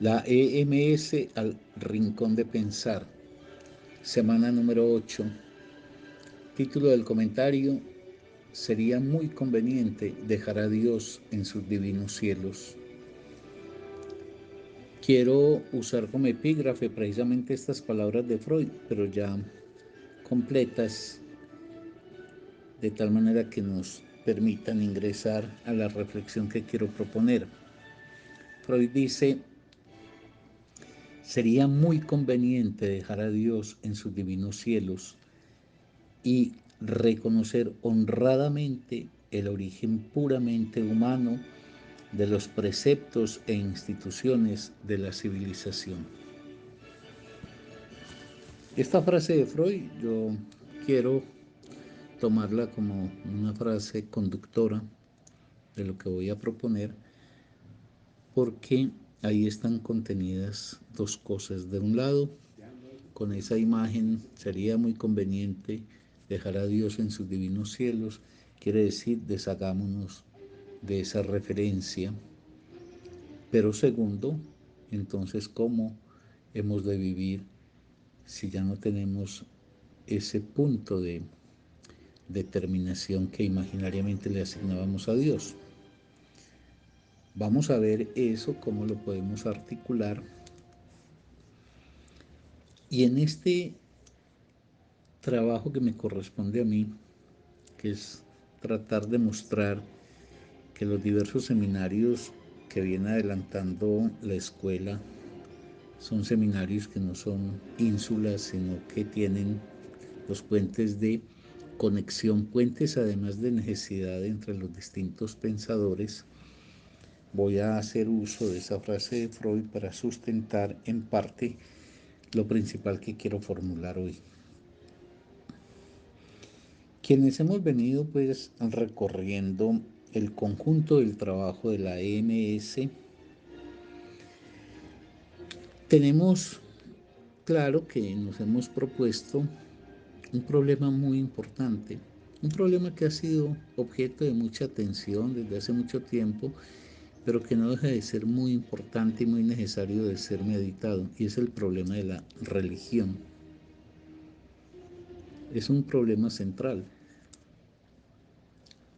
La EMS al Rincón de Pensar, semana número 8. Título del comentario: sería muy conveniente dejar a Dios en sus divinos cielos. Quiero usar como epígrafe precisamente estas palabras de Freud, pero ya completas, de tal manera que nos permitan ingresar a la reflexión que quiero proponer. Freud dice: sería muy conveniente dejar a Dios en sus divinos cielos y reconocer honradamente el origen puramente humano de los preceptos e instituciones de la civilización. Esta frase de Freud yo quiero tomarla como una frase conductora de lo que voy a proponer, porque ahí están contenidas dos cosas. De un lado, con esa imagen sería muy conveniente dejar a Dios en sus divinos cielos, quiere decir deshagámonos de esa referencia. Pero segundo, entonces, ¿cómo hemos de vivir si ya no tenemos ese punto de determinación que imaginariamente le asignábamos a Dios? Vamos a ver eso, cómo lo podemos articular. Y en este trabajo que me corresponde a mí, que es tratar de mostrar que los diversos seminarios que viene adelantando la escuela son seminarios que no son ínsulas, sino que tienen los puentes de conexión, puentes además de necesidad entre los distintos pensadores. Voy a hacer uso de esa frase de Freud para sustentar en parte lo principal que quiero formular hoy. Quienes hemos venido pues recorriendo el conjunto del trabajo de la EMS, tenemos claro que nos hemos propuesto un problema muy importante, un problema que ha sido objeto de mucha atención desde hace mucho tiempo, pero que no deja de ser muy importante y muy necesario de ser meditado, y es el problema de la religión. Es un problema central.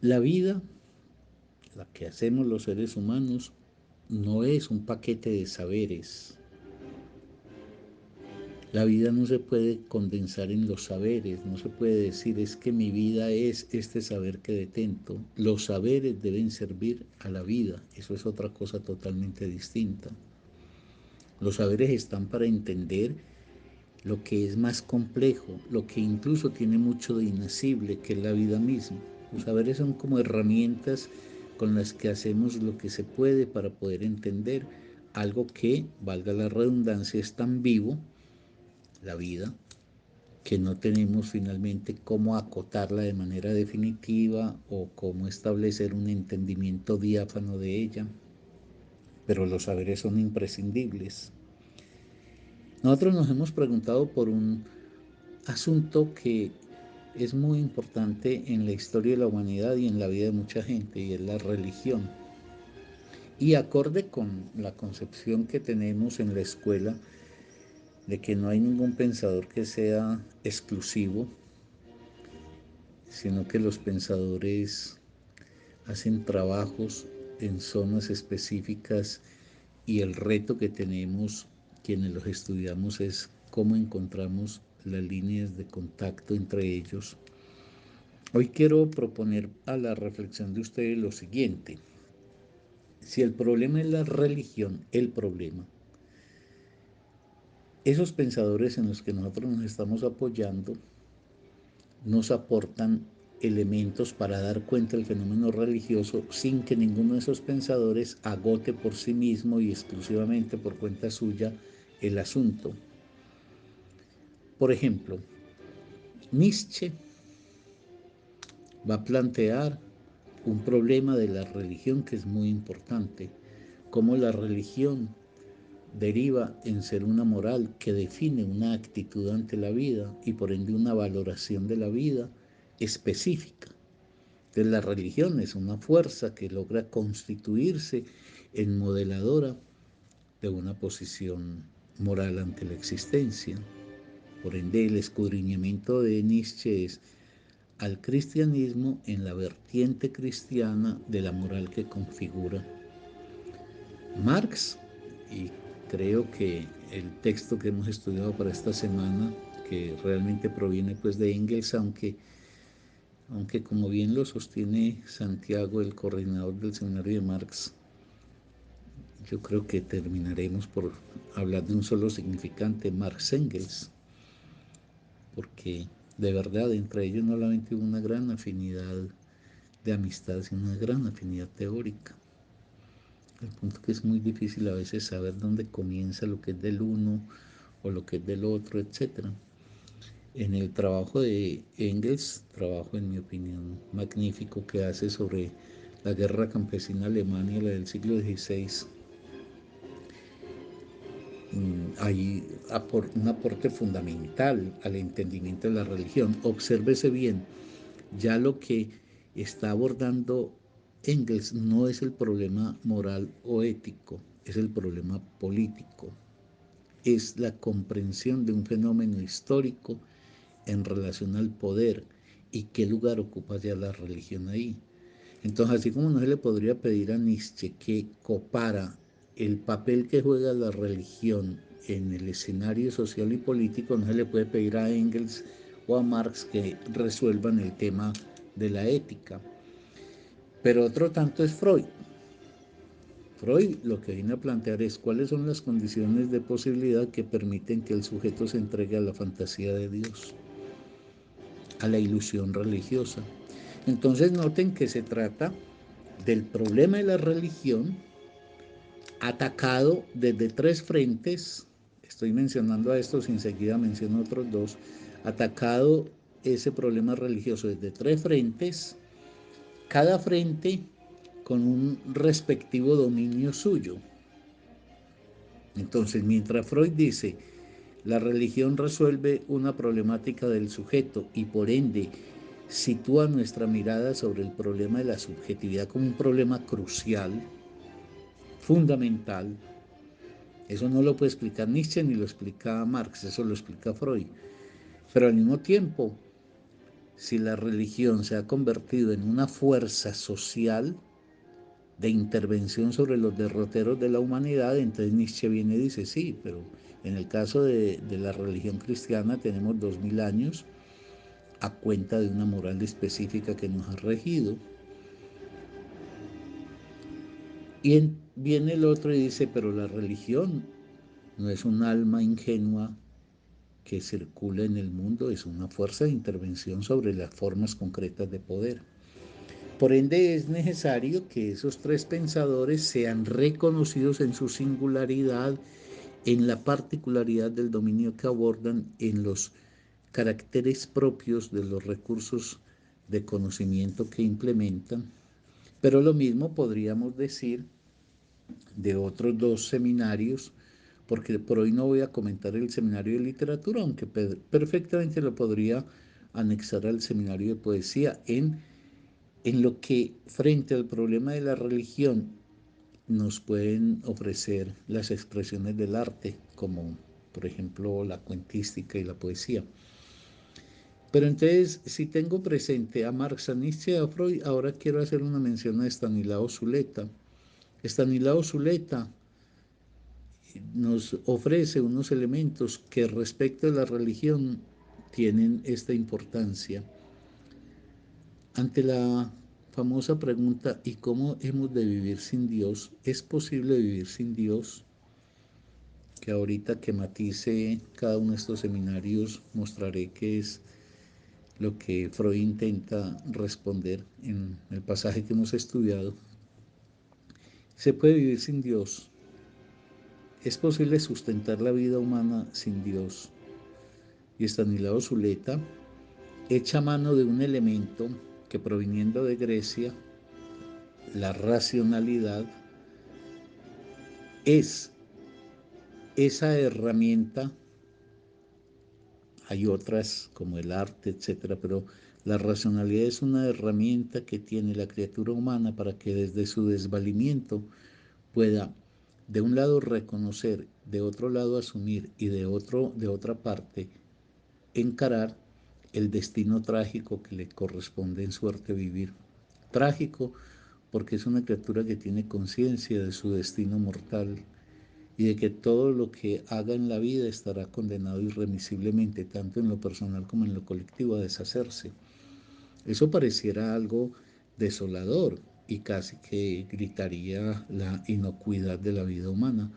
La vida, la que hacemos los seres humanos, no es un paquete de saberes. La vida no se puede condensar en los saberes, no se puede decir es que mi vida es este saber que detento. Los saberes deben servir a la vida, eso es otra cosa totalmente distinta. Los saberes están para entender lo que es más complejo, lo que incluso tiene mucho de inacible, que es la vida misma. Los saberes son como herramientas con las que hacemos lo que se puede para poder entender algo que, valga la redundancia, es tan vivo, la vida, que no tenemos finalmente cómo acotarla de manera definitiva o cómo establecer un entendimiento diáfano de ella, pero los saberes son imprescindibles. Nosotros nos hemos preguntado por un asunto que es muy importante en la historia de la humanidad y en la vida de mucha gente, y es la religión. Y acorde con la concepción que tenemos en la escuela de que no hay ningún pensador que sea exclusivo, sino que los pensadores hacen trabajos en zonas específicas, y el reto que tenemos quienes los estudiamos es cómo encontramos las líneas de contacto entre ellos. Hoy quiero proponer a la reflexión de ustedes lo siguiente: si el problema es la religión, esos pensadores en los que nosotros nos estamos apoyando nos aportan elementos para dar cuenta del fenómeno religioso sin que ninguno de esos pensadores agote por sí mismo y exclusivamente por cuenta suya el asunto. Por ejemplo, Nietzsche va a plantear un problema de la religión que es muy importante, cómo la religión deriva en ser una moral que define una actitud ante la vida y por ende una valoración de la vida específica. Entonces la religión es una fuerza que logra constituirse en modeladora de una posición moral ante la existencia. Por ende, el escudriñamiento de Nietzsche es al cristianismo en la vertiente cristiana de la moral que configura Marx. Y creo que el texto que hemos estudiado para esta semana, que realmente proviene pues de Engels, aunque como bien lo sostiene Santiago, el coordinador del seminario de Marx, yo creo que terminaremos por hablar de un solo significante, Marx-Engels, porque de verdad entre ellos no solamente hubo una gran afinidad de amistad, sino una gran afinidad teórica. Al punto que es muy difícil a veces saber dónde comienza lo que es del uno o lo que es del otro, etc. En el trabajo de Engels, trabajo en mi opinión magnífico que hace sobre la guerra campesina alemana, la del siglo XVI, hay un aporte fundamental al entendimiento de la religión. Obsérvese bien, ya lo que está abordando Engels no es el problema moral o ético, es el problema político. Es la comprensión de un fenómeno histórico en relación al poder y qué lugar ocupa ya la religión ahí. Entonces, así como no se le podría pedir a Nietzsche que copara el papel que juega la religión en el escenario social y político, no se le puede pedir a Engels o a Marx que resuelvan el tema de la ética. Pero otro tanto es Freud. Freud lo que viene a plantear es cuáles son las condiciones de posibilidad que permiten que el sujeto se entregue a la fantasía de Dios, a la ilusión religiosa. Entonces noten que se trata del problema de la religión atacado desde tres frentes. Estoy mencionando a estos y enseguida menciono otros dos. Atacado ese problema religioso desde tres frentes, cada frente con un respectivo dominio suyo. Entonces, mientras Freud dice, la religión resuelve una problemática del sujeto y por ende sitúa nuestra mirada sobre el problema de la subjetividad como un problema crucial, fundamental. Eso no lo puede explicar Nietzsche ni lo explica Marx, eso lo explica Freud. Pero al mismo tiempo, si la religión se ha convertido en una fuerza social de intervención sobre los derroteros de la humanidad, entonces Nietzsche viene y dice, sí, pero en el caso de la religión cristiana tenemos 2000 años a cuenta de una moral específica que nos ha regido. Y viene el otro y dice, pero la religión no es un alma ingenua que circula en el mundo, es una fuerza de intervención sobre las formas concretas de poder. Por ende, es necesario que esos tres pensadores sean reconocidos en su singularidad, en la particularidad del dominio que abordan, en los caracteres propios de los recursos de conocimiento que implementan. Pero lo mismo podríamos decir de otros dos seminarios, porque por hoy no voy a comentar el seminario de literatura, aunque perfectamente lo podría anexar al seminario de poesía en lo que frente al problema de la religión nos pueden ofrecer las expresiones del arte, como por ejemplo la cuentística y la poesía. Pero entonces, si tengo presente a Marx, a Nietzsche y a Freud, ahora quiero hacer una mención a Estanislao Zuleta. Estanislao Zuleta nos ofrece unos elementos que respecto a la religión tienen esta importancia. Ante la famosa pregunta, ¿y cómo hemos de vivir sin Dios? ¿Es posible vivir sin Dios? Que ahorita que matice cada uno de estos seminarios mostraré qué es lo que Freud intenta responder en el pasaje que hemos estudiado. ¿Se puede vivir sin Dios? ¿Es posible sustentar la vida humana sin Dios? Y Estanislao Zuleta echa mano de un elemento que proviniendo de Grecia, la racionalidad, es esa herramienta. Hay otras como el arte, etcétera, pero la racionalidad es una herramienta que tiene la criatura humana para que desde su desvalimiento pueda de un lado reconocer, de otro lado asumir y de otra parte encarar el destino trágico que le corresponde en suerte vivir. Trágico porque es una criatura que tiene conciencia de su destino mortal y de que todo lo que haga en la vida estará condenado irremisiblemente, tanto en lo personal como en lo colectivo, a deshacerse. Eso pareciera algo desolador y casi que gritaría la inocuidad de la vida humana,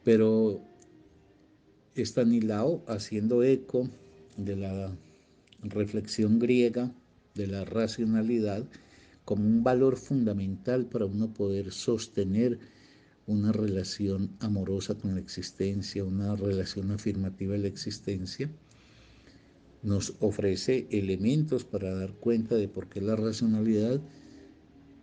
pero Estanislao, haciendo eco de la reflexión griega de la racionalidad como un valor fundamental para uno poder sostener una relación amorosa con la existencia, una relación afirmativa de la existencia, nos ofrece elementos para dar cuenta de por qué la racionalidad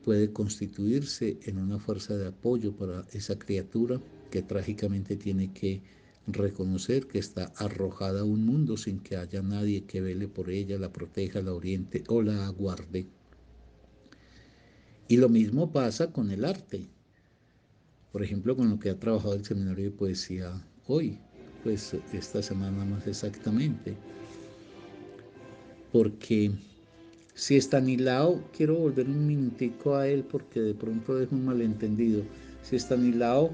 puede constituirse en una fuerza de apoyo para esa criatura que trágicamente tiene que reconocer que está arrojada a un mundo sin que haya nadie que vele por ella, la proteja, la oriente o la aguarde. Y lo mismo pasa con el arte. Por ejemplo, con lo que ha trabajado el Seminario de Poesía hoy, pues esta semana más exactamente. Porque si Estanislao, quiero volver un minutico a él porque de pronto es un malentendido, si Estanislao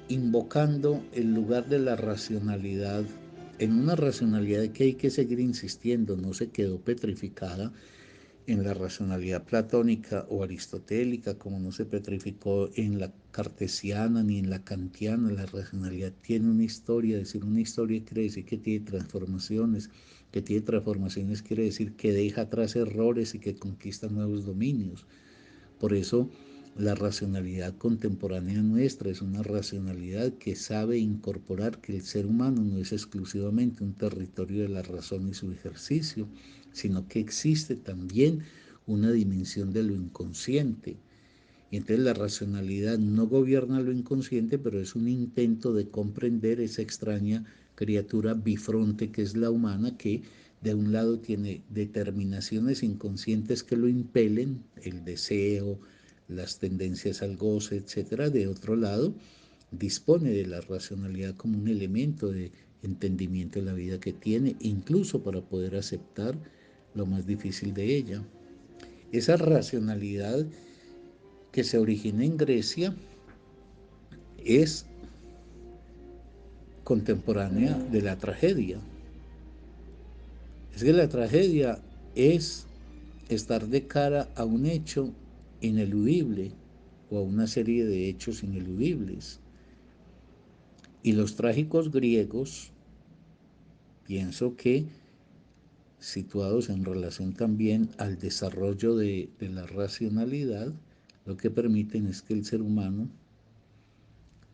invocando el lugar de la racionalidad, en una racionalidad que hay que seguir insistiendo, no se quedó petrificada en la racionalidad platónica o aristotélica, como no se petrificó en la cartesiana ni en la kantiana. La racionalidad tiene una historia, decir una historia quiere decir que tiene transformaciones, que tiene transformaciones quiere decir que deja atrás errores y que conquista nuevos dominios. Por eso la racionalidad contemporánea nuestra es una racionalidad que sabe incorporar que el ser humano no es exclusivamente un territorio de la razón y su ejercicio, sino que existe también una dimensión de lo inconsciente. Y entonces la racionalidad no gobierna lo inconsciente, pero es un intento de comprender esa extraña criatura bifronte que es la humana, que de un lado tiene determinaciones inconscientes que lo impelen, el deseo, las tendencias al goce, etcétera. De otro lado, dispone de la racionalidad como un elemento de entendimiento de la vida que tiene, incluso para poder aceptar lo más difícil de ella. Esa racionalidad que se origina en Grecia es contemporánea de la tragedia. Es que la tragedia es estar de cara a un hecho ineludible o a una serie de hechos ineludibles. Y los trágicos griegos, pienso que situados en relación también al desarrollo de la racionalidad, lo que permiten es que el ser humano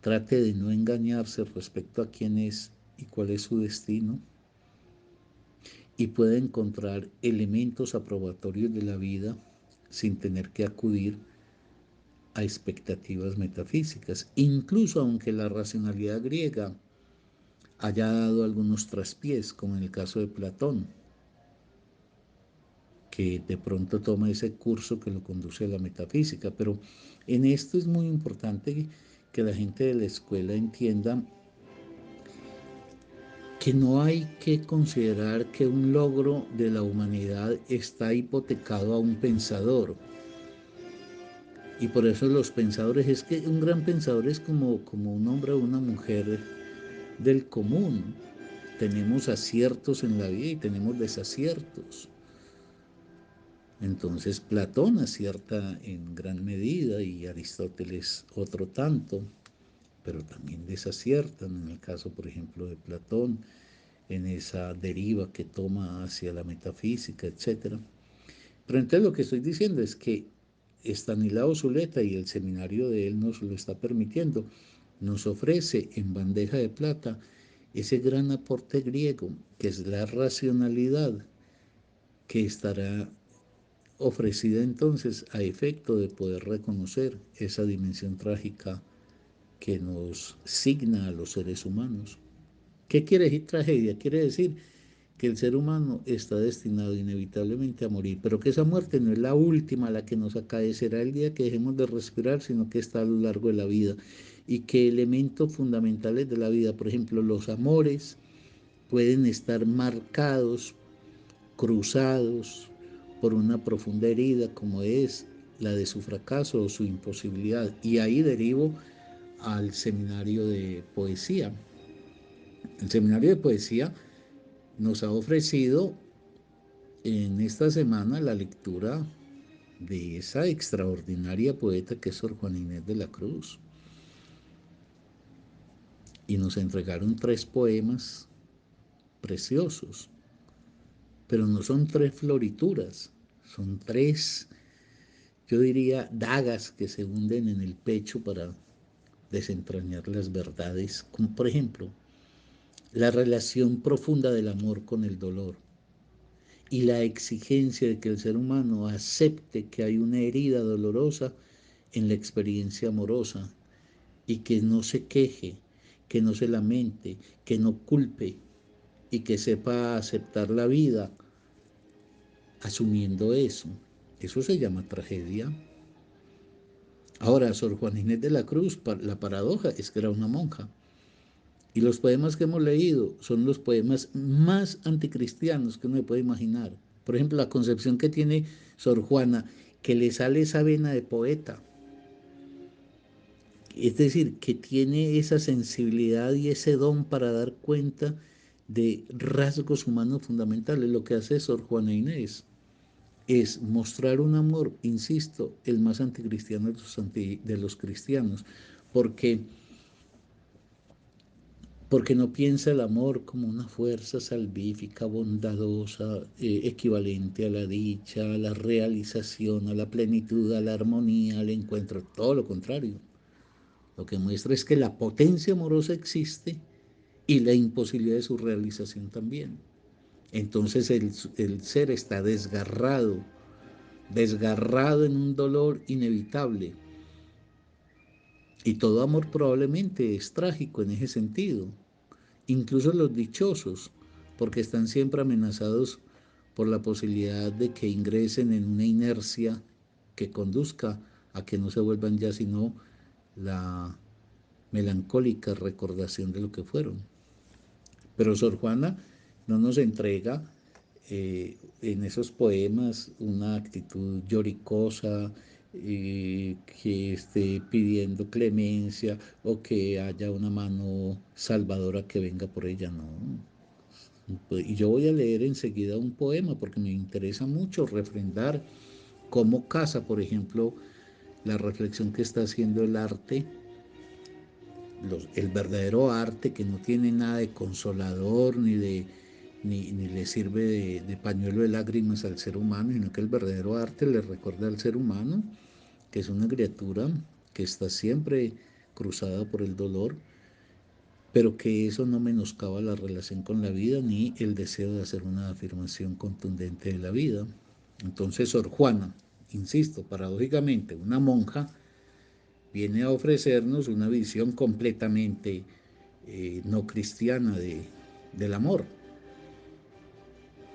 trate de no engañarse respecto a quién es y cuál es su destino, y pueda encontrar elementos aprobatorios de la vida sin tener que acudir a expectativas metafísicas, incluso aunque la racionalidad griega haya dado algunos traspiés, como en el caso de Platón, que de pronto toma ese curso que lo conduce a la metafísica. Pero en esto es muy importante que la gente de la escuela entienda que no hay que considerar que un logro de la humanidad está hipotecado a un pensador. Y por eso los pensadores, es que un gran pensador es como un hombre o una mujer del común. Tenemos aciertos en la vida y tenemos desaciertos. Entonces Platón acierta en gran medida y Aristóteles otro tanto, pero también desaciertan en el caso, por ejemplo, de Platón, en esa deriva que toma hacia la metafísica, etc. Pero entonces lo que estoy diciendo es que Estanislao Zuleta, y el seminario de él nos lo está permitiendo, nos ofrece en bandeja de plata ese gran aporte griego, que es la racionalidad, que estará ofrecida entonces a efecto de poder reconocer esa dimensión trágica que nos signa a los seres humanos. ¿Qué quiere decir tragedia? Quiere decir que el ser humano está destinado inevitablemente a morir, pero que esa muerte no es la última, la que nos acaecerá el día que dejemos de respirar, sino que está a lo largo de la vida y que elementos fundamentales de la vida, por ejemplo, los amores, pueden estar marcados, cruzados por una profunda herida como es la de su fracaso o su imposibilidad. Y ahí derivo al seminario de poesía. El seminario de poesía nos ha ofrecido en esta semana la lectura de esa extraordinaria poeta que es Sor Juana Inés de la Cruz. Y nos entregaron 3 poemas preciosos, pero no son 3 florituras, son 3, yo diría, dagas que se hunden en el pecho para desentrañar las verdades, como por ejemplo, la relación profunda del amor con el dolor y la exigencia de que el ser humano acepte que hay una herida dolorosa en la experiencia amorosa y que no se queje, que no se lamente, que no culpe y que sepa aceptar la vida asumiendo eso. Eso se llama tragedia. Ahora, Sor Juana Inés de la Cruz, la paradoja es que era una monja. Y los poemas que hemos leído son los poemas más anticristianos que uno puede imaginar. Por ejemplo, la concepción que tiene Sor Juana, que le sale esa vena de poeta. Es decir, que tiene esa sensibilidad y ese don para dar cuenta de rasgos humanos fundamentales. Lo que hace Sor Juana Inés es mostrar un amor, insisto, el más anticristiano de los cristianos, porque no piensa el amor como una fuerza salvífica, bondadosa, equivalente a la dicha, a la realización, a la plenitud, a la armonía, al encuentro, todo lo contrario. Lo que muestra es que la potencia amorosa existe y la imposibilidad de su realización también. Entonces el ser está desgarrado en un dolor inevitable. Y todo amor probablemente es trágico en ese sentido. Incluso los dichosos, porque están siempre amenazados por la posibilidad de que ingresen en una inercia que conduzca a que no se vuelvan ya sino la melancólica recordación de lo que fueron. Pero Sor Juana no nos entrega en esos poemas una actitud lloricosa, que esté pidiendo clemencia o que haya una mano salvadora que venga por ella, no. Y yo voy a leer enseguida un poema porque me interesa mucho refrendar cómo casa, por ejemplo, la reflexión que está haciendo el arte, el verdadero arte que no tiene nada de consolador ni le sirve de pañuelo de lágrimas al ser humano, sino que el verdadero arte le recuerda al ser humano que es una criatura que está siempre cruzada por el dolor, pero que eso no menoscaba la relación con la vida ni el deseo de hacer una afirmación contundente de la vida. Entonces Sor Juana, insisto, paradójicamente, una monja, viene a ofrecernos una visión completamente no cristiana del amor,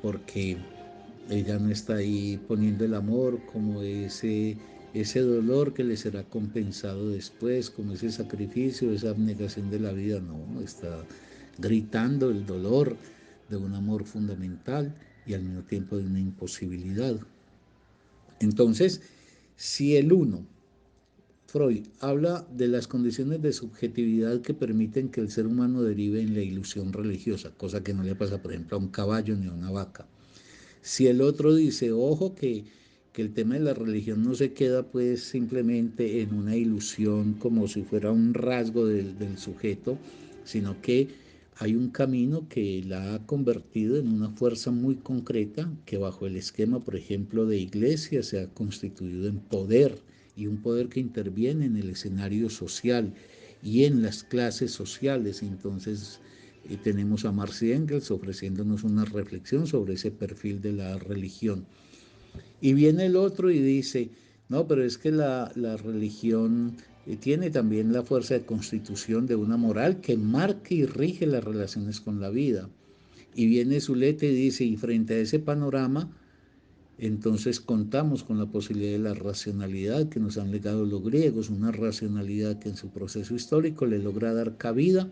porque ella no está ahí poniendo el amor como ese dolor que le será compensado después, como ese sacrificio, esa abnegación de la vida, no, está gritando el dolor de un amor fundamental y al mismo tiempo de una imposibilidad. Entonces, si el uno, Freud, habla de las condiciones de subjetividad que permiten que el ser humano derive en la ilusión religiosa, cosa que no le pasa, por ejemplo, a un caballo ni a una vaca. Si el otro dice, ojo, que el tema de la religión no se queda pues simplemente en una ilusión como si fuera un rasgo del sujeto, sino que hay un camino que la ha convertido en una fuerza muy concreta que bajo el esquema, por ejemplo, de iglesia se ha constituido en poder, y un poder que interviene en el escenario social y en las clases sociales. Entonces tenemos a Marx y Engels ofreciéndonos una reflexión sobre ese perfil de la religión. Y viene el otro y dice, no, pero es que la religión tiene también la fuerza de constitución de una moral que marca y rige las relaciones con la vida. Y viene Zulete y dice, y frente a ese panorama, Entonces contamos con la posibilidad de la racionalidad que nos han legado los griegos, una racionalidad que en su proceso histórico le logra dar cabida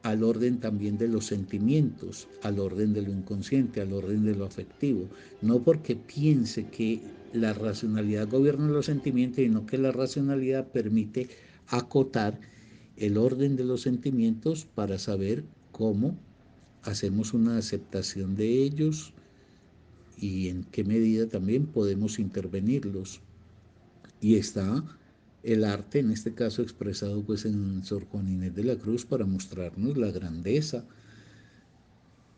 al orden también de los sentimientos, al orden de lo inconsciente, al orden de lo afectivo. No porque piense que la racionalidad gobierna los sentimientos, sino que la racionalidad permite acotar el orden de los sentimientos para saber cómo hacemos una aceptación de ellos y en qué medida también podemos intervenirlos. Y está el arte, en este caso expresado pues en Sor Juana Inés de la Cruz, para mostrarnos la grandeza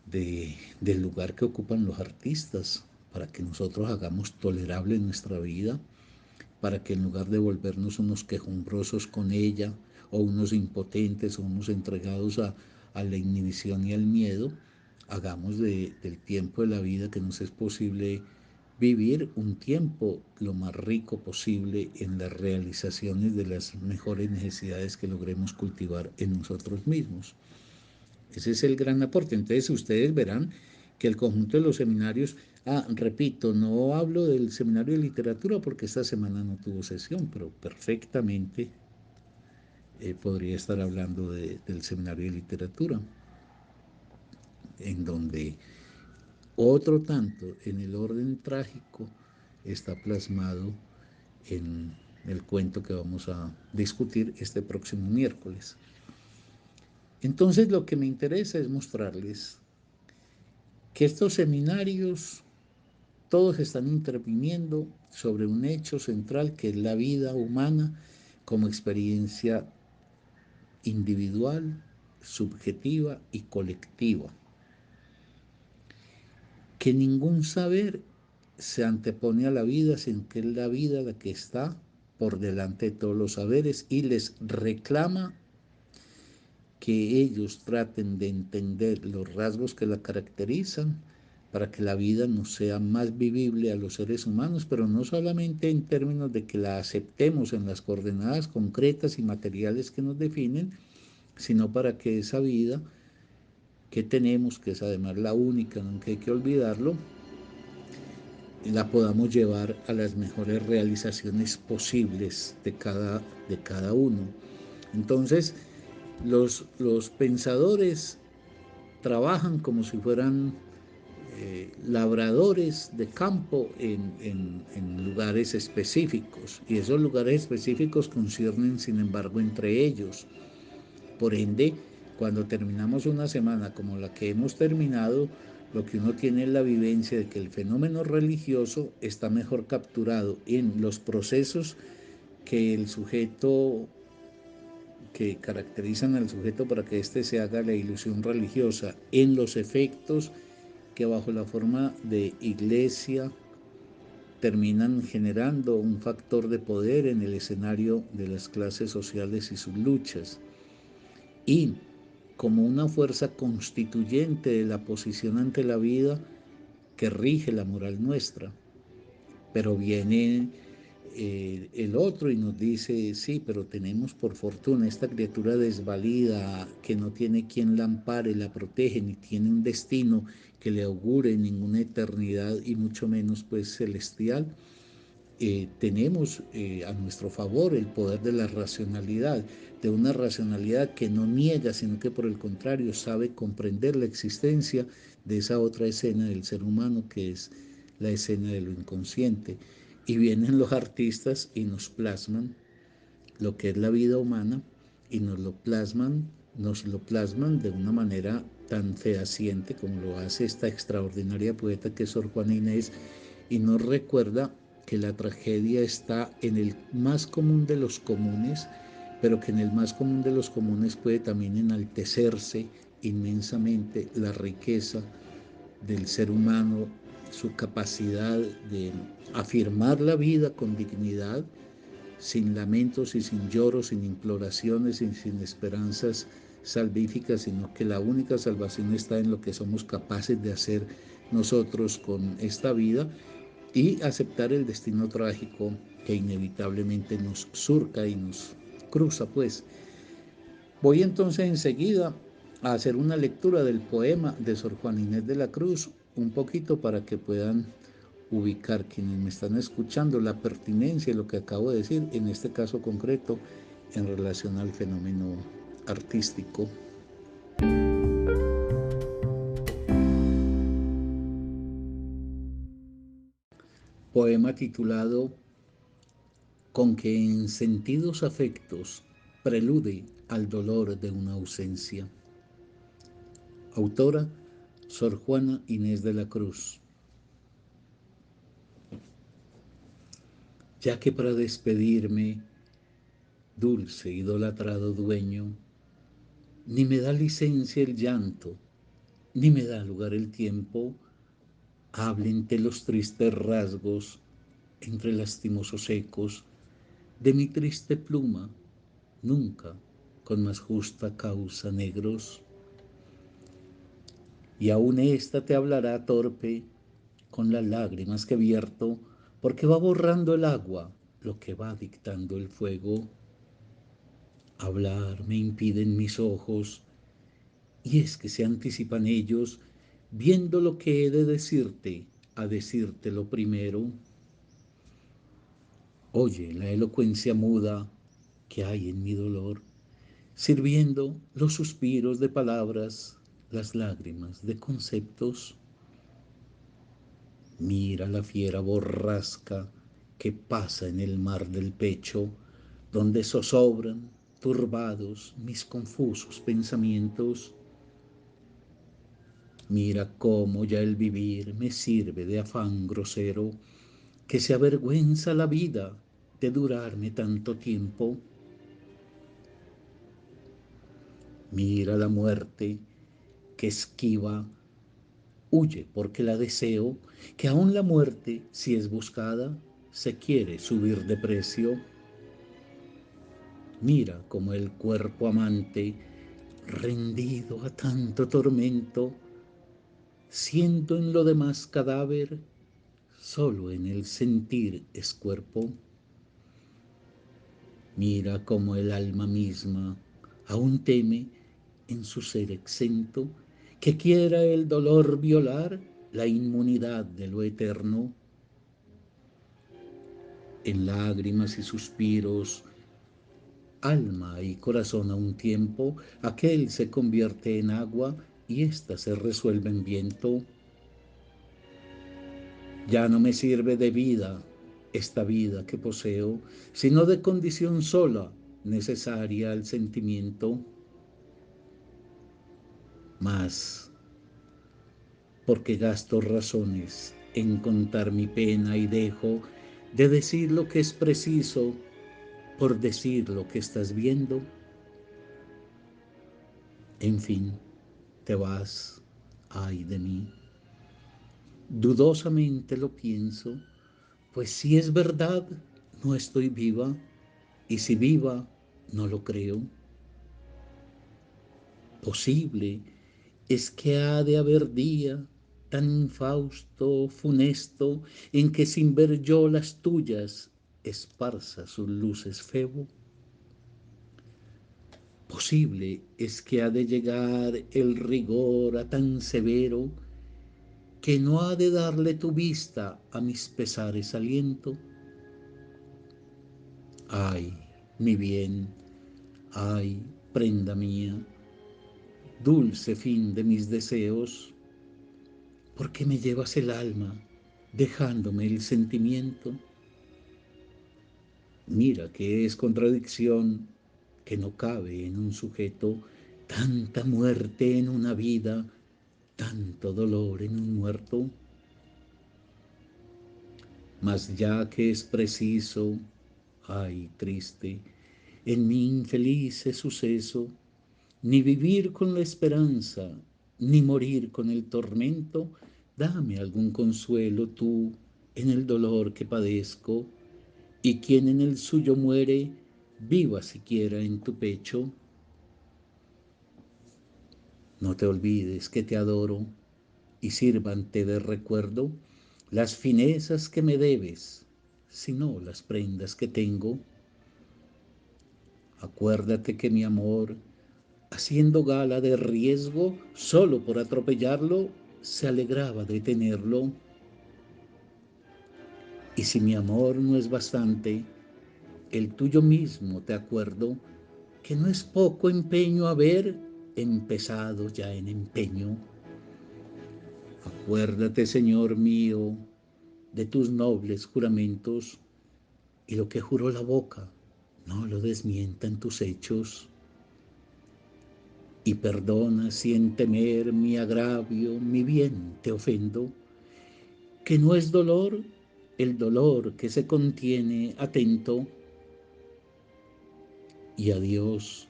del lugar que ocupan los artistas, para que nosotros hagamos tolerable nuestra vida, para que en lugar de volvernos unos quejumbrosos con ella, o unos impotentes, o unos entregados a la inhibición y al miedo, hagamos del tiempo de la vida que nos es posible vivir un tiempo lo más rico posible en las realizaciones de las mejores necesidades que logremos cultivar en nosotros mismos. Ese es el gran aporte. Entonces ustedes verán que el conjunto de los seminarios, repito, no hablo del seminario de literatura porque esta semana no tuvo sesión, pero perfectamente podría estar hablando del seminario de literatura, en donde otro tanto en el orden trágico está plasmado en el cuento que vamos a discutir este próximo miércoles. Entonces lo que me interesa es mostrarles que estos seminarios todos están interviniendo sobre un hecho central que es la vida humana como experiencia individual, subjetiva y colectiva. Que ningún saber se antepone a la vida, sino que es la vida la que está por delante de todos los saberes y les reclama que ellos traten de entender los rasgos que la caracterizan para que la vida nos sea más vivible a los seres humanos, pero no solamente en términos de que la aceptemos en las coordenadas concretas y materiales que nos definen, sino para que esa vida que tenemos, que es además la única, nunca hay que olvidarlo, la podamos llevar a las mejores realizaciones posibles de cada uno. Entonces, los pensadores trabajan como si fueran labradores de campo en lugares específicos, y esos lugares específicos conciernen, sin embargo, entre ellos. Por ende, cuando terminamos una semana como la que hemos terminado, lo que uno tiene es la vivencia de que el fenómeno religioso está mejor capturado en los procesos que el sujeto, que caracterizan al sujeto para que éste se haga la ilusión religiosa, en los efectos que bajo la forma de iglesia terminan generando un factor de poder en el escenario de las clases sociales y sus luchas. Y como una fuerza constituyente de la posición ante la vida que rige la moral nuestra. Pero viene el otro y nos dice, sí, pero tenemos por fortuna esta criatura desvalida que no tiene quien la ampare, la protege, ni tiene un destino que le augure ninguna eternidad y mucho menos pues celestial. Tenemos a nuestro favor el poder de la racionalidad, de una racionalidad que no niega, sino que por el contrario sabe comprender la existencia de esa otra escena del ser humano que es la escena de lo inconsciente. Y vienen los artistas y nos plasman lo que es la vida humana y nos lo plasman de una manera tan fehaciente como lo hace esta extraordinaria poeta que es Sor Juana Inés, y nos recuerda que la tragedia está en el más común de los comunes, pero que en el más común de los comunes puede también enaltecerse inmensamente la riqueza del ser humano, su capacidad de afirmar la vida con dignidad, sin lamentos y sin lloros, sin imploraciones y sin esperanzas salvíficas, sino que la única salvación está en lo que somos capaces de hacer nosotros con esta vida y aceptar el destino trágico que inevitablemente nos surca y nos cruza, pues. Voy entonces enseguida a hacer una lectura del poema de Sor Juana Inés de la Cruz, un poquito para que puedan ubicar quienes me están escuchando la pertinencia de lo que acabo de decir, en este caso concreto, en relación al fenómeno artístico. Poema titulado Con que en sentidos afectos prelude al dolor de una ausencia. Autora, Sor Juana Inés de la Cruz. Ya que para despedirme, dulce, idolatrado dueño, ni me da licencia el llanto, ni me da lugar el tiempo, háblente los tristes rasgos entre lastimosos ecos de mi triste pluma, nunca con más justa causa negros. Y aún ésta te hablará torpe con las lágrimas que vierto, porque va borrando el agua lo que va dictando el fuego. Hablar me impiden mis ojos, y es que se anticipan ellos, viendo lo que he de decirte, a decirte lo primero. Oye la elocuencia muda que hay en mi dolor, sirviendo los suspiros de palabras, las lágrimas de conceptos. Mira la fiera borrasca que pasa en el mar del pecho, donde zozobran, turbados, mis confusos pensamientos. Mira cómo ya el vivir me sirve de afán grosero, que se avergüenza la vida de durarme tanto tiempo. Mira la muerte que esquiva, huye porque la deseo, que aún la muerte, si es buscada, se quiere subir de precio. Mira como el cuerpo amante, rendido a tanto tormento, siendo en lo demás cadáver, solo en el sentir es cuerpo. Mira como el alma misma aún teme en su ser exento que quiera el dolor violar la inmunidad de lo eterno. En lágrimas y suspiros, alma y corazón a un tiempo, aquel se convierte en agua y ésta se resuelve en viento. Ya no me sirve de vida esta vida que poseo, sino de condición sola, necesaria al sentimiento. Mas, porque gasto razones en contar mi pena y dejo de decir lo que es preciso por decir lo que estás viendo. En fin, te vas, ay de mí. Dudosamente lo pienso, pues si es verdad, no estoy viva, y si viva, no lo creo. Posible es que ha de haber día tan infausto, funesto, en que sin ver yo las tuyas esparza sus luces febo. Posible es que ha de llegar el rigor a tan severo, que no ha de darle tu vista a mis pesares aliento. Ay, mi bien, ay, prenda mía, dulce fin de mis deseos, ¿por qué me llevas el alma dejándome el sentimiento? Mira que es contradicción, que no cabe en un sujeto tanta muerte en una vida, tanto dolor en un muerto. Mas ya que es preciso, ay triste, en mi infeliz suceso, ni vivir con la esperanza, ni morir con el tormento, dame algún consuelo tú en el dolor que padezco, y quien en el suyo muere, viva siquiera en tu pecho. No te olvides que te adoro, y sírvante de recuerdo las finezas que me debes, sino las prendas que tengo. Acuérdate que mi amor, haciendo gala de riesgo, solo por atropellarlo, se alegraba de tenerlo. Y si mi amor no es bastante, el tuyo mismo, te acuerdo que no es poco empeño haber empezado ya en empeño. Acuérdate, Señor mío, de tus nobles juramentos, y lo que juró la boca, no lo desmienta en tus hechos. Y perdona si en temer mi agravio, mi bien te ofendo, que no es dolor el dolor que se contiene atento. Y a Dios,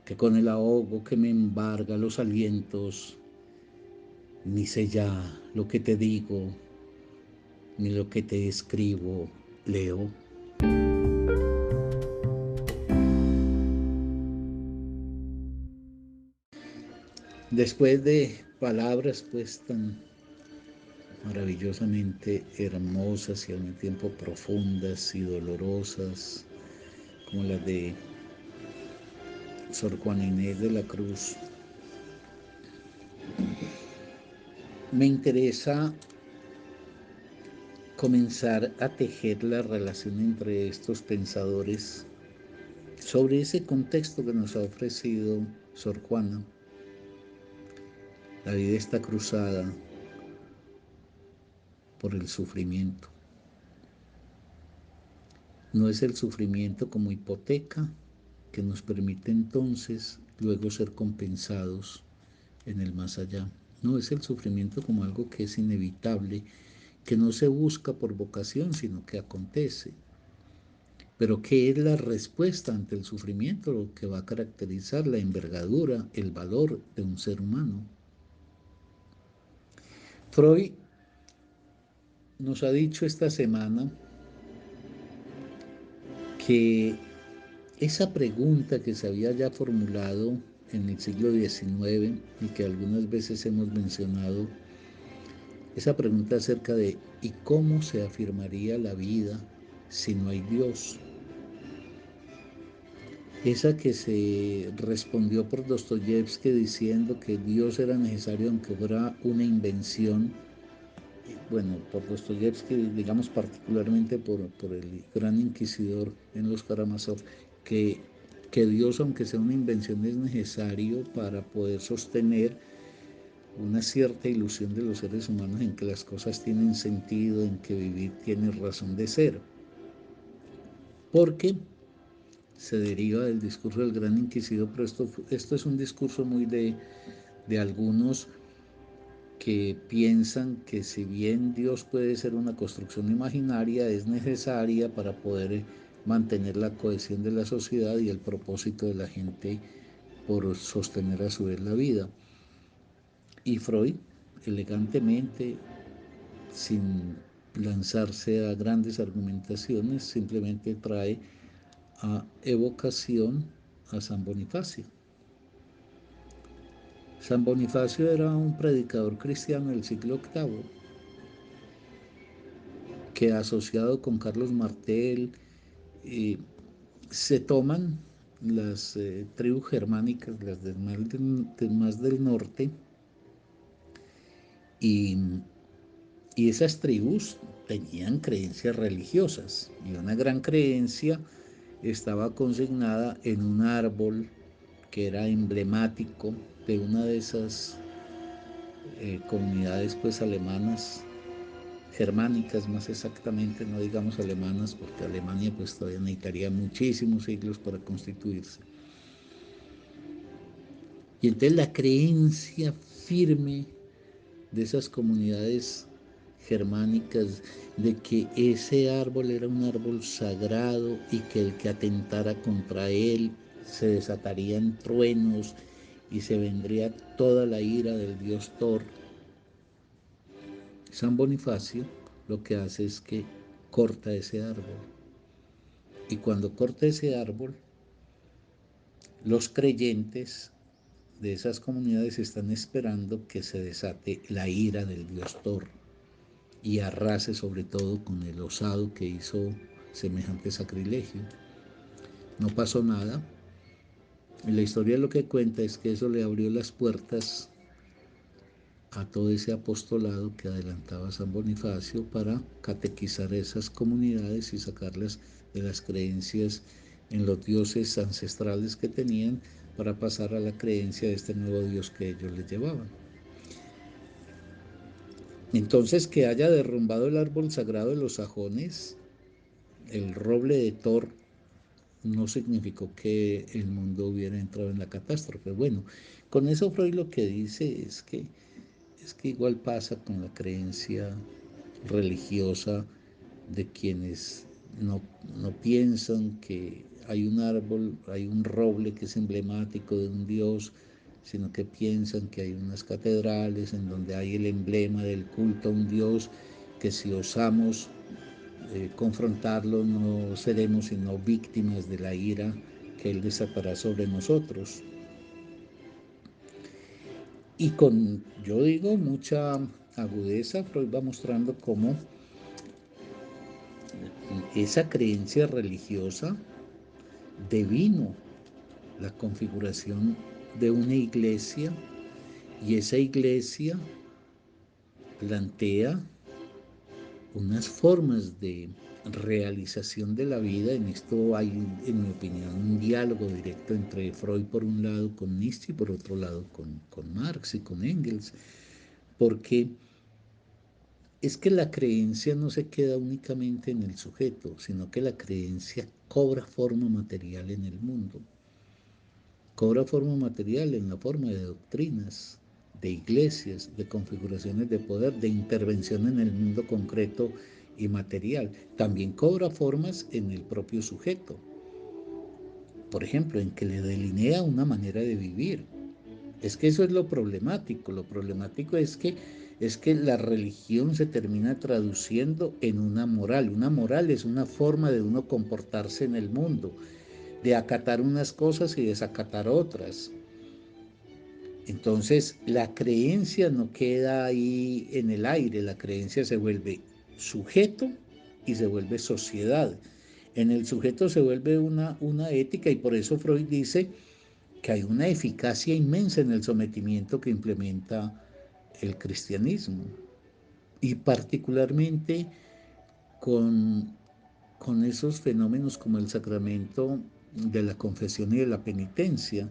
que con el ahogo que me embarga los alientos, ni sé ya lo que te digo, ni lo que te escribo, leo. Después de palabras pues tan maravillosamente hermosas y al mismo tiempo profundas y dolorosas, como las de Sor Juana Inés de la Cruz, me interesa comenzar a tejer la relación entre estos pensadores sobre ese contexto que nos ha ofrecido Sor Juana. La vida está cruzada por el sufrimiento. No es el sufrimiento como hipoteca que nos permite entonces luego ser compensados en el más allá. No es el sufrimiento como algo que es inevitable, que no se busca por vocación, sino que acontece. Pero ¿qué es la respuesta ante el sufrimiento? Lo que va a caracterizar la envergadura, el valor de un ser humano. Freud nos ha dicho esta semana que esa pregunta que se había ya formulado en el siglo XIX y que algunas veces hemos mencionado, esa pregunta acerca de ¿y cómo se afirmaría la vida si no hay Dios? Esa que se respondió por Dostoyevsky diciendo que Dios era necesario aunque fuera una invención, bueno, por Dostoyevsky, digamos particularmente por el gran inquisidor en los Karamazov, que Dios, aunque sea una invención, es necesario para poder sostener una cierta ilusión de los seres humanos en que las cosas tienen sentido, en que vivir tiene razón de ser. Porque se deriva del discurso del gran inquisidor, pero esto es un discurso muy de algunos que piensan que si bien Dios puede ser una construcción imaginaria, es necesaria para poder mantener la cohesión de la sociedad y el propósito de la gente por sostener a su vez la vida. Y Freud, elegantemente, sin lanzarse a grandes argumentaciones, simplemente trae a evocación a San Bonifacio. San Bonifacio era un predicador cristiano del siglo VIII que, asociado con Carlos Martel, se toman las tribus germánicas, las más del norte, y, y esas tribus tenían creencias religiosas, y una gran creencia estaba consignada en un árbol que era emblemático de una de esas comunidades pues alemanas, germánicas más exactamente, no digamos alemanas, porque Alemania pues todavía necesitaría muchísimos siglos para constituirse. Y entonces la creencia firme de esas comunidades germánicas de que ese árbol era un árbol sagrado y que el que atentara contra él se desatarían truenos y se vendría toda la ira del dios Thor. San Bonifacio lo que hace es que corta ese árbol. Y cuando corta ese árbol, los creyentes de esas comunidades están esperando que se desate la ira del dios Thor y arrase sobre todo con el osado que hizo semejante sacrilegio. No pasó nada. Y la historia lo que cuenta es que eso le abrió las puertas a todo ese apostolado que adelantaba San Bonifacio para catequizar esas comunidades y sacarlas de las creencias en los dioses ancestrales que tenían para pasar a la creencia de este nuevo Dios que ellos les llevaban. Entonces, que haya derrumbado el árbol sagrado de los sajones, el roble de Thor, no significó que el mundo hubiera entrado en la catástrofe. Bueno, con eso Freud lo que dice es que igual pasa con la creencia religiosa de quienes no piensan que hay un árbol, hay un roble que es emblemático de un dios, sino que piensan que hay unas catedrales en donde hay el emblema del culto a un dios, que si osamos confrontarlo no seremos sino víctimas de la ira que él desatará sobre nosotros. Y con, yo digo, mucha agudeza, Freud va mostrando cómo esa creencia religiosa devino la configuración de una iglesia, y esa iglesia plantea unas formas de realización de la vida. En esto hay, en mi opinión, un diálogo directo entre Freud por un lado con Nietzsche y por otro lado con Marx y con Engels, porque es que la creencia no se queda únicamente en el sujeto, sino que la creencia cobra forma material en el mundo. Cobra forma material en la forma de doctrinas, de iglesias, de configuraciones de poder, de intervención en el mundo concreto y material. También cobra formas en el propio sujeto. Por ejemplo, en que le delinea una manera de vivir. Es que eso es lo problemático. Lo problemático es que la religión se termina traduciendo en una moral. Una moral es una forma de uno comportarse en el mundo, de acatar unas cosas y desacatar otras. Entonces, la creencia no queda ahí en el aire, la creencia se vuelve sujeto y se vuelve sociedad. En el sujeto se vuelve una ética, y por eso Freud dice que hay una eficacia inmensa en el sometimiento que implementa el cristianismo, y particularmente con, con esos fenómenos como el sacramento de la confesión y de la penitencia,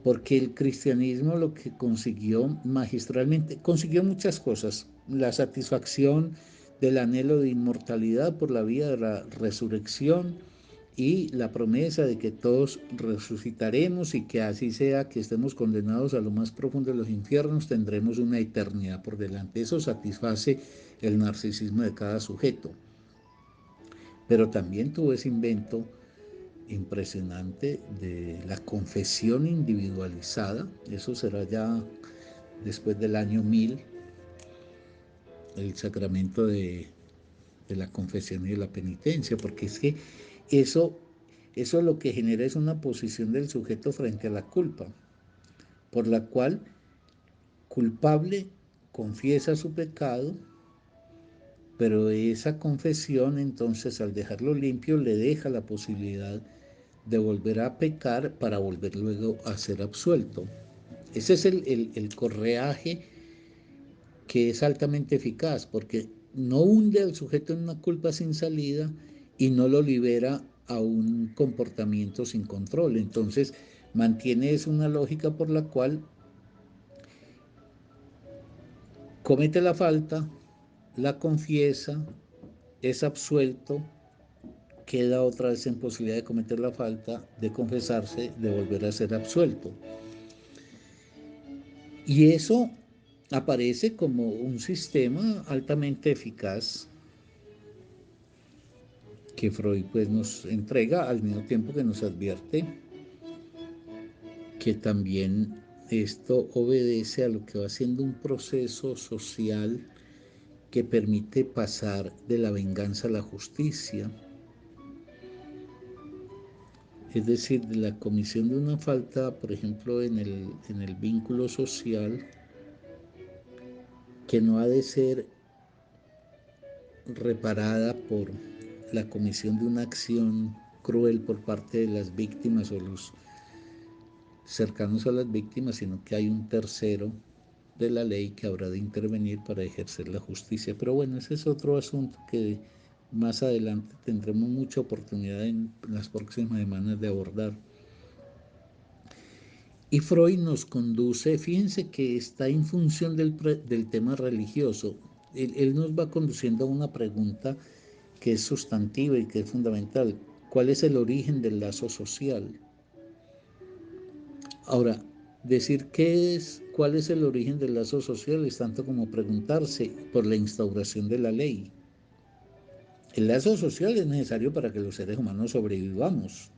porque el cristianismo lo que consiguió magistralmente, consiguió muchas cosas: la satisfacción del anhelo de inmortalidad por la vía de la resurrección, y la promesa de que todos resucitaremos, y que así sea que estemos condenados a lo más profundo de los infiernos, tendremos una eternidad por delante. Eso satisface el narcisismo de cada sujeto. Pero también tuvo ese invento impresionante de la confesión individualizada. Eso será ya después del año 1000, el sacramento de la confesión y de la penitencia, porque es que eso, eso lo que genera es una posición del sujeto frente a la culpa, por la cual, culpable, confiesa su pecado, pero esa confesión, entonces, al dejarlo limpio, le deja la posibilidad de volver a pecar para volver luego a ser absuelto. Ese es el correaje que es altamente eficaz, porque no hunde al sujeto en una culpa sin salida y no lo libera a un comportamiento sin control. Entonces, mantiene una lógica por la cual comete la falta, la confiesa, es absuelto, queda otra vez en posibilidad de cometer la falta, de confesarse, de volver a ser absuelto. Y eso aparece como un sistema altamente eficaz que Freud pues nos entrega, al mismo tiempo que nos advierte que también esto obedece a lo que va siendo un proceso social que permite pasar de la venganza a la justicia, es decir, de la comisión de una falta, por ejemplo, en el vínculo social, que no ha de ser reparada por la comisión de una acción cruel por parte de las víctimas o los cercanos a las víctimas, sino que hay un tercero de la ley que habrá de intervenir para ejercer la justicia. Pero bueno, ese es otro asunto que más adelante tendremos mucha oportunidad en las próximas semanas de abordar. Y Freud nos conduce, fíjense que está en función del tema religioso. Él nos va conduciendo a una pregunta que es sustantiva y que es fundamental. ¿Cuál es el origen del lazo social? Ahora, decir cuál es el origen del lazo social es tanto como preguntarse por la instauración de la ley. El lazo social es necesario para que los seres humanos sobrevivamos.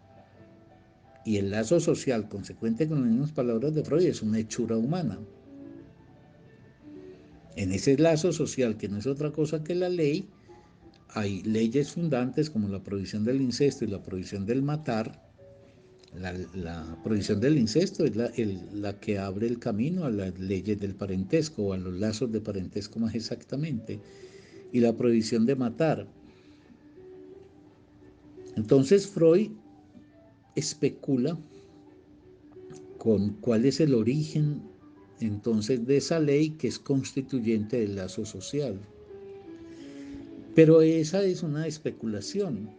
Y el lazo social, consecuente con las mismas palabras de Freud, es una hechura humana. En ese lazo social, que no es otra cosa que la ley, hay leyes fundantes como la prohibición del incesto y la prohibición del matar. La prohibición del incesto es la que abre el camino a las leyes del parentesco o a los lazos de parentesco más exactamente. Y la prohibición de matar. Entonces Freud especula con cuál es el origen entonces de esa ley que es constituyente del lazo social. Pero esa es una especulación,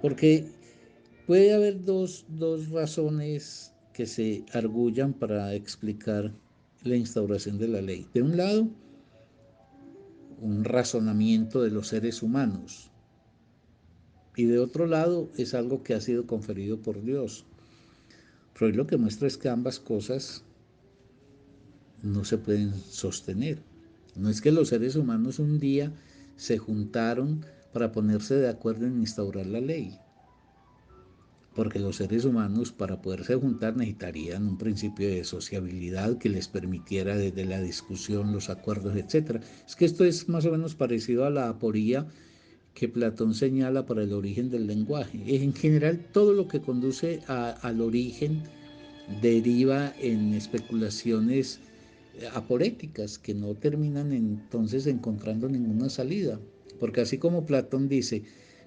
porque puede haber dos razones que se argullan para explicar la instauración de la ley. De un lado, un razonamiento de los seres humanos, y de otro lado es algo que ha sido conferido por Dios. Freud lo que muestra es que ambas cosas no se pueden sostener. No es que los seres humanos un día se juntaron para ponerse de acuerdo en instaurar la ley, porque los seres humanos para poderse juntar necesitarían un principio de sociabilidad que les permitiera desde la discusión, los acuerdos, etc. Es que esto es más o menos parecido a la aporía que Platón señala para el origen del lenguaje. En general, todo lo que conduce al origen deriva en especulaciones aporéticas que no terminan entonces encontrando ninguna salida. Porque así como Platón dice,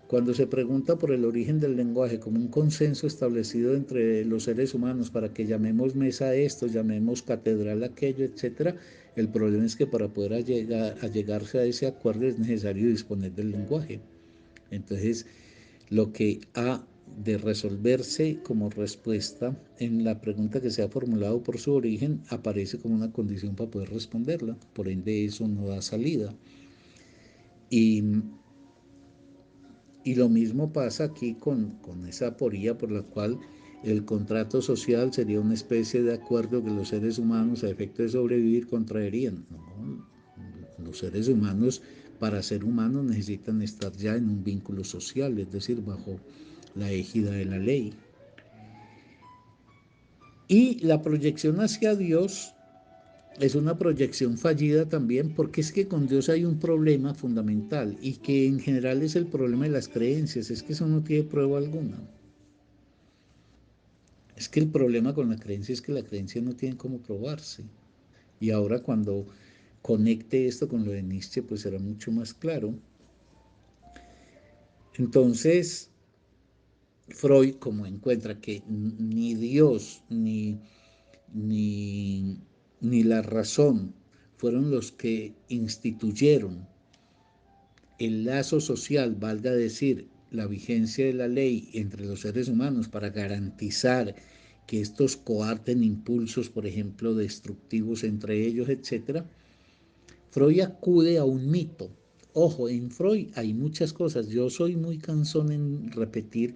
cuando se pregunta por el origen del lenguaje como un consenso establecido entre los seres humanos para que llamemos mesa a esto, llamemos catedral a aquello, etc., el problema es que para poder llegarse a ese acuerdo es necesario disponer del lenguaje. Entonces, lo que ha de resolverse como respuesta en la pregunta que se ha formulado por su origen aparece como una condición para poder responderla. Por ende, eso no da salida. Y, y lo mismo pasa aquí con esa aporía por la cual el contrato social sería una especie de acuerdo que los seres humanos, a efecto de sobrevivir, contraerían. No, los seres humanos, para ser humanos, necesitan estar ya en un vínculo social, es decir, bajo la égida de la ley. Y la proyección hacia Dios es una proyección fallida también, porque es que con Dios hay un problema fundamental y que en general es el problema de las creencias, es que eso no tiene prueba alguna. Es que el problema con la creencia es que la creencia no tiene cómo probarse. Y ahora cuando conecte esto con lo de Nietzsche, pues será mucho más claro. Entonces, Freud, como encuentra que ni Dios ni, ni la razón fueron los que instituyeron el lazo social, valga decir, la vigencia de la ley entre los seres humanos para garantizar que estos coarten impulsos, por ejemplo, destructivos entre ellos, etc., Freud acude a un mito. Ojo, en Freud hay muchas cosas. Yo soy muy cansón en repetir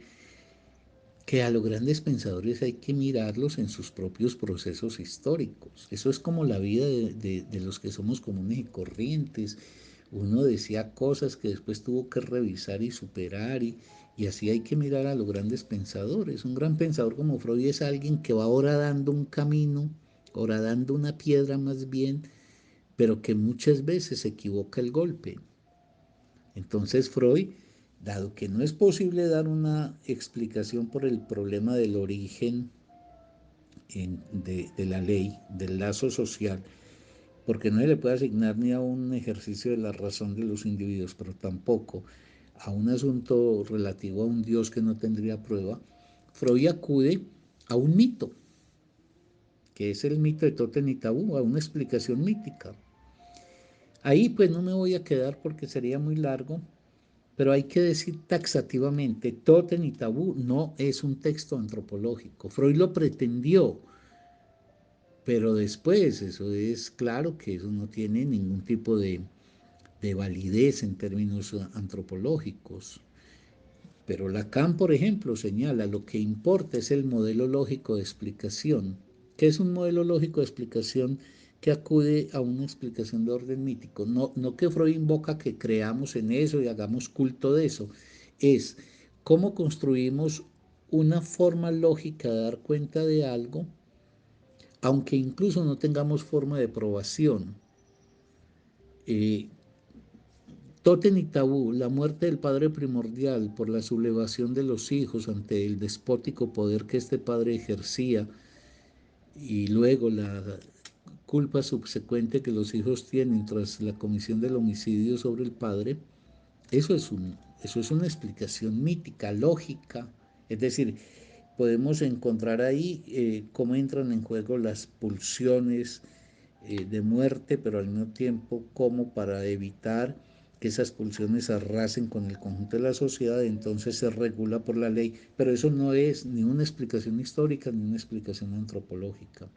que a los grandes pensadores hay que mirarlos en sus propios procesos históricos. Eso es como la vida de los que somos comunes y corrientes. Uno decía cosas que después tuvo que revisar y superar y así hay que mirar a los grandes pensadores. Un gran pensador como Freud es alguien que va horadando un camino, horadando una piedra más bien, pero que muchas veces se equivoca el golpe. Entonces Freud, dado que no es posible dar una explicación por el problema del origen de la ley, del lazo social, porque no se le puede asignar ni a un ejercicio de la razón de los individuos, pero tampoco a un asunto relativo a un Dios que no tendría prueba, Freud acude a un mito, que es el mito de Totem y Tabú, a una explicación mítica. Ahí pues no me voy a quedar porque sería muy largo, pero hay que decir taxativamente, Totem y Tabú no es un texto antropológico. Freud lo pretendió, pero después eso es claro que eso no tiene ningún tipo de validez en términos antropológicos. Pero Lacan, por ejemplo, señala lo que importa es el modelo lógico de explicación. ¿Qué es un modelo lógico de explicación que acude a una explicación de orden mítico? No que Freud invoca que creamos en eso y hagamos culto de eso. Es cómo construimos una forma lógica de dar cuenta de algo, aunque incluso no tengamos forma de probación. Eh, Totem y Tabú, la muerte del padre primordial por la sublevación de los hijos ante el despótico poder que este padre ejercía y luego la culpa subsecuente que los hijos tienen tras la comisión del homicidio sobre el padre, eso es una explicación mítica, lógica. Es decir, podemos encontrar ahí cómo entran en juego las pulsiones de muerte, pero al mismo tiempo como para evitar que esas pulsiones arrasen con el conjunto de la sociedad, entonces se regula por la ley, pero eso no es ni una explicación histórica ni una explicación antropológica.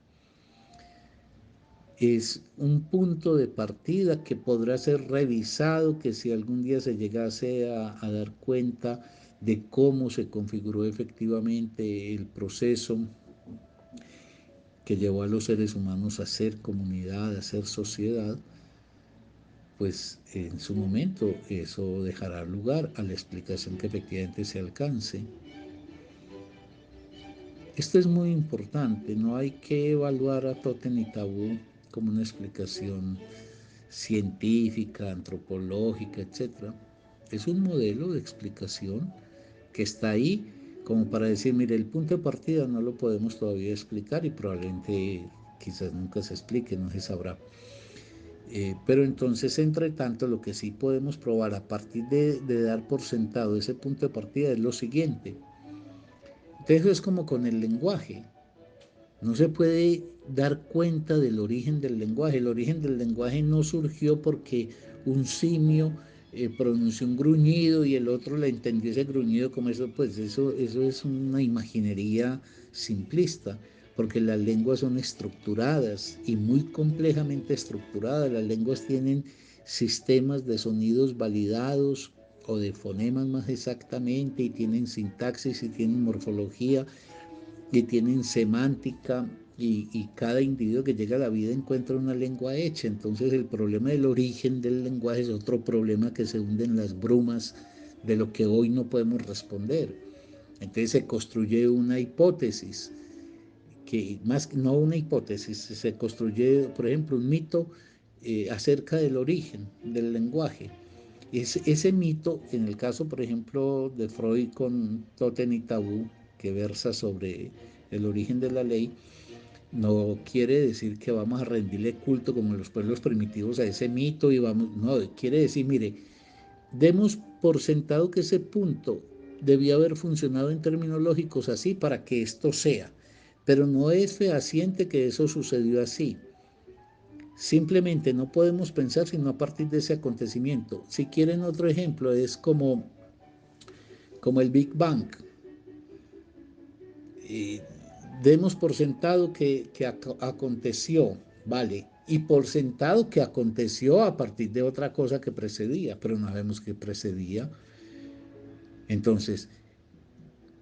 Es un punto de partida que podrá ser revisado, que si algún día se llegase a dar cuenta de cómo se configuró efectivamente el proceso que llevó a los seres humanos a ser comunidad, a ser sociedad, pues en su momento eso dejará lugar a la explicación que efectivamente se alcance. Esto es muy importante, no hay que evaluar a Totem y Tabú como una explicación científica, antropológica, etc. Es un modelo de explicación que está ahí como para decir, mire, el punto de partida no lo podemos todavía explicar y probablemente quizás nunca se explique, no se sabrá. Pero entonces, entre tanto, lo que sí podemos probar a partir de dar por sentado ese punto de partida es lo siguiente. Entonces, eso es como con el lenguaje. No se puede dar cuenta del origen del lenguaje. El origen del lenguaje no surgió porque un simio pronunció un gruñido y el otro le entendió ese gruñido como eso, pues eso es una imaginería simplista, porque las lenguas son estructuradas y muy complejamente estructuradas. Las lenguas tienen sistemas de sonidos validados o de fonemas más exactamente, y tienen sintaxis y tienen morfología y tienen semántica, y cada individuo que llega a la vida encuentra una lengua hecha. Entonces el problema del origen del lenguaje es otro problema que se hunde en las brumas de lo que hoy no podemos responder. Entonces se construye una hipótesis, que más no una hipótesis, se construye, por ejemplo, un mito acerca del origen del lenguaje. Ese mito, en el caso, por ejemplo, de Freud con Totem y Tabú, que versa sobre el origen de la ley, no quiere decir que vamos a rendirle culto como los pueblos primitivos a ese mito y vamos, no, quiere decir, mire, demos por sentado que ese punto debía haber funcionado en términos lógicos así para que esto sea, pero no es fehaciente que eso sucedió así. Simplemente no podemos pensar sino a partir de ese acontecimiento. Si quieren otro ejemplo, es como el Big Bang. Eh, Demos por sentado que aconteció, ¿vale? Y por sentado que aconteció a partir de otra cosa que precedía, pero no sabemos qué precedía. Entonces,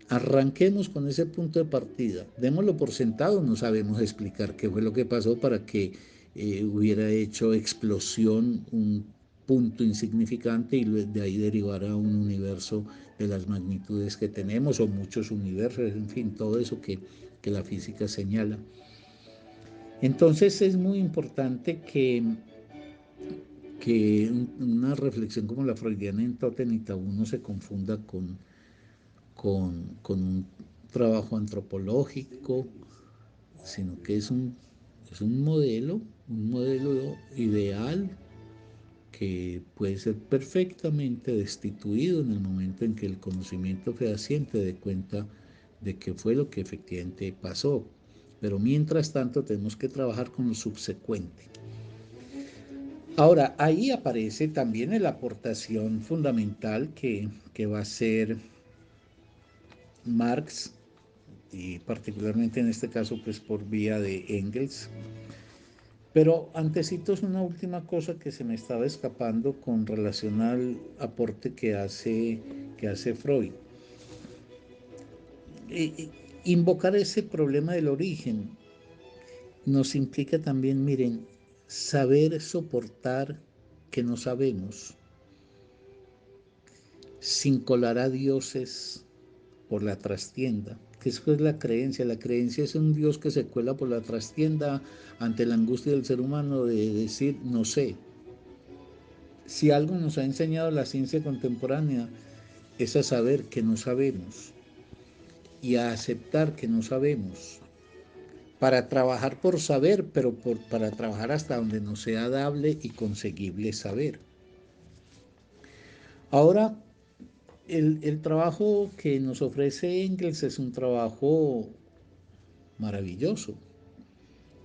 arranquemos con ese punto de partida, démoslo por sentado, no sabemos explicar qué fue lo que pasó para que hubiera hecho explosión un punto insignificante y de ahí derivara un universo de las magnitudes que tenemos, o muchos universos, en fin, todo eso que la física señala. Entonces es muy importante que una reflexión como la freudiana en Totem y Tabú no se confunda con un trabajo antropológico, sino que es un modelo ideal que puede ser perfectamente destituido en el momento en que el conocimiento fehaciente dé cuenta de qué fue lo que efectivamente pasó. pero mientras tanto tenemos que trabajar con lo subsecuente. Ahora, ahí aparece también la aportación fundamental que va a ser Marx, y particularmente en este caso pues por vía de Engels. Pero antecitos una última cosa que se me estaba escapando con relación al aporte que hace Freud. Invocar ese problema del origen nos implica también, miren, saber soportar que no sabemos, sin colar a dioses por la trastienda. Que eso es la creencia. La creencia es un Dios que se cuela por la trastienda ante la angustia del ser humano de decir no sé. Si algo nos ha enseñado la ciencia contemporánea es a saber que no sabemos y a aceptar que no sabemos, para trabajar por saber, pero para trabajar hasta donde nos sea dable y conseguible saber. Ahora, el trabajo que nos ofrece Engels es un trabajo maravilloso,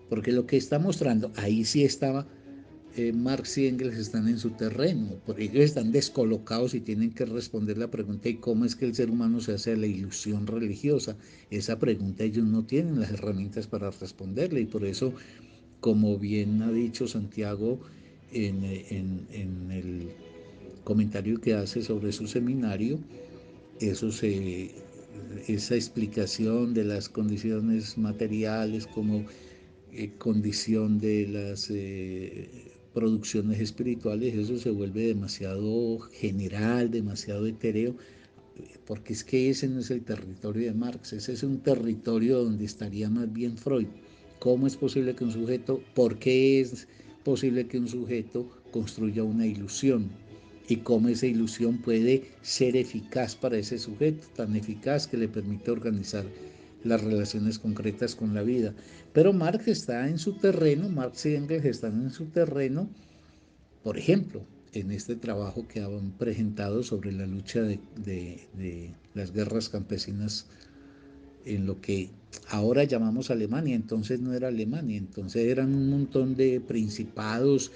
porque lo que está mostrando, ahí sí estaba, Marx y Engels están en su terreno, porque ellos están descolocados y tienen que responder la pregunta: ¿y cómo es que el ser humano se hace la ilusión religiosa? Esa pregunta ellos no tienen las herramientas para responderle, y por eso, como bien ha dicho Santiago en el comentario que hace sobre su seminario, eso esa explicación de las condiciones materiales como condición de las producciones espirituales, eso se vuelve demasiado general, demasiado etéreo, porque es que ese no es el territorio de Marx, ese es un territorio donde estaría más bien Freud. ¿Cómo es posible que un sujeto, por qué es posible que un sujeto construya una ilusión? Y cómo esa ilusión puede ser eficaz para ese sujeto, tan eficaz que le permite organizar las relaciones concretas con la vida. Pero Marx está en su terreno, Marx y Engels están en su terreno, por ejemplo, en este trabajo que han presentado sobre la lucha de las guerras campesinas en lo que ahora llamamos Alemania. Entonces no era Alemania, entonces eran un montón de principados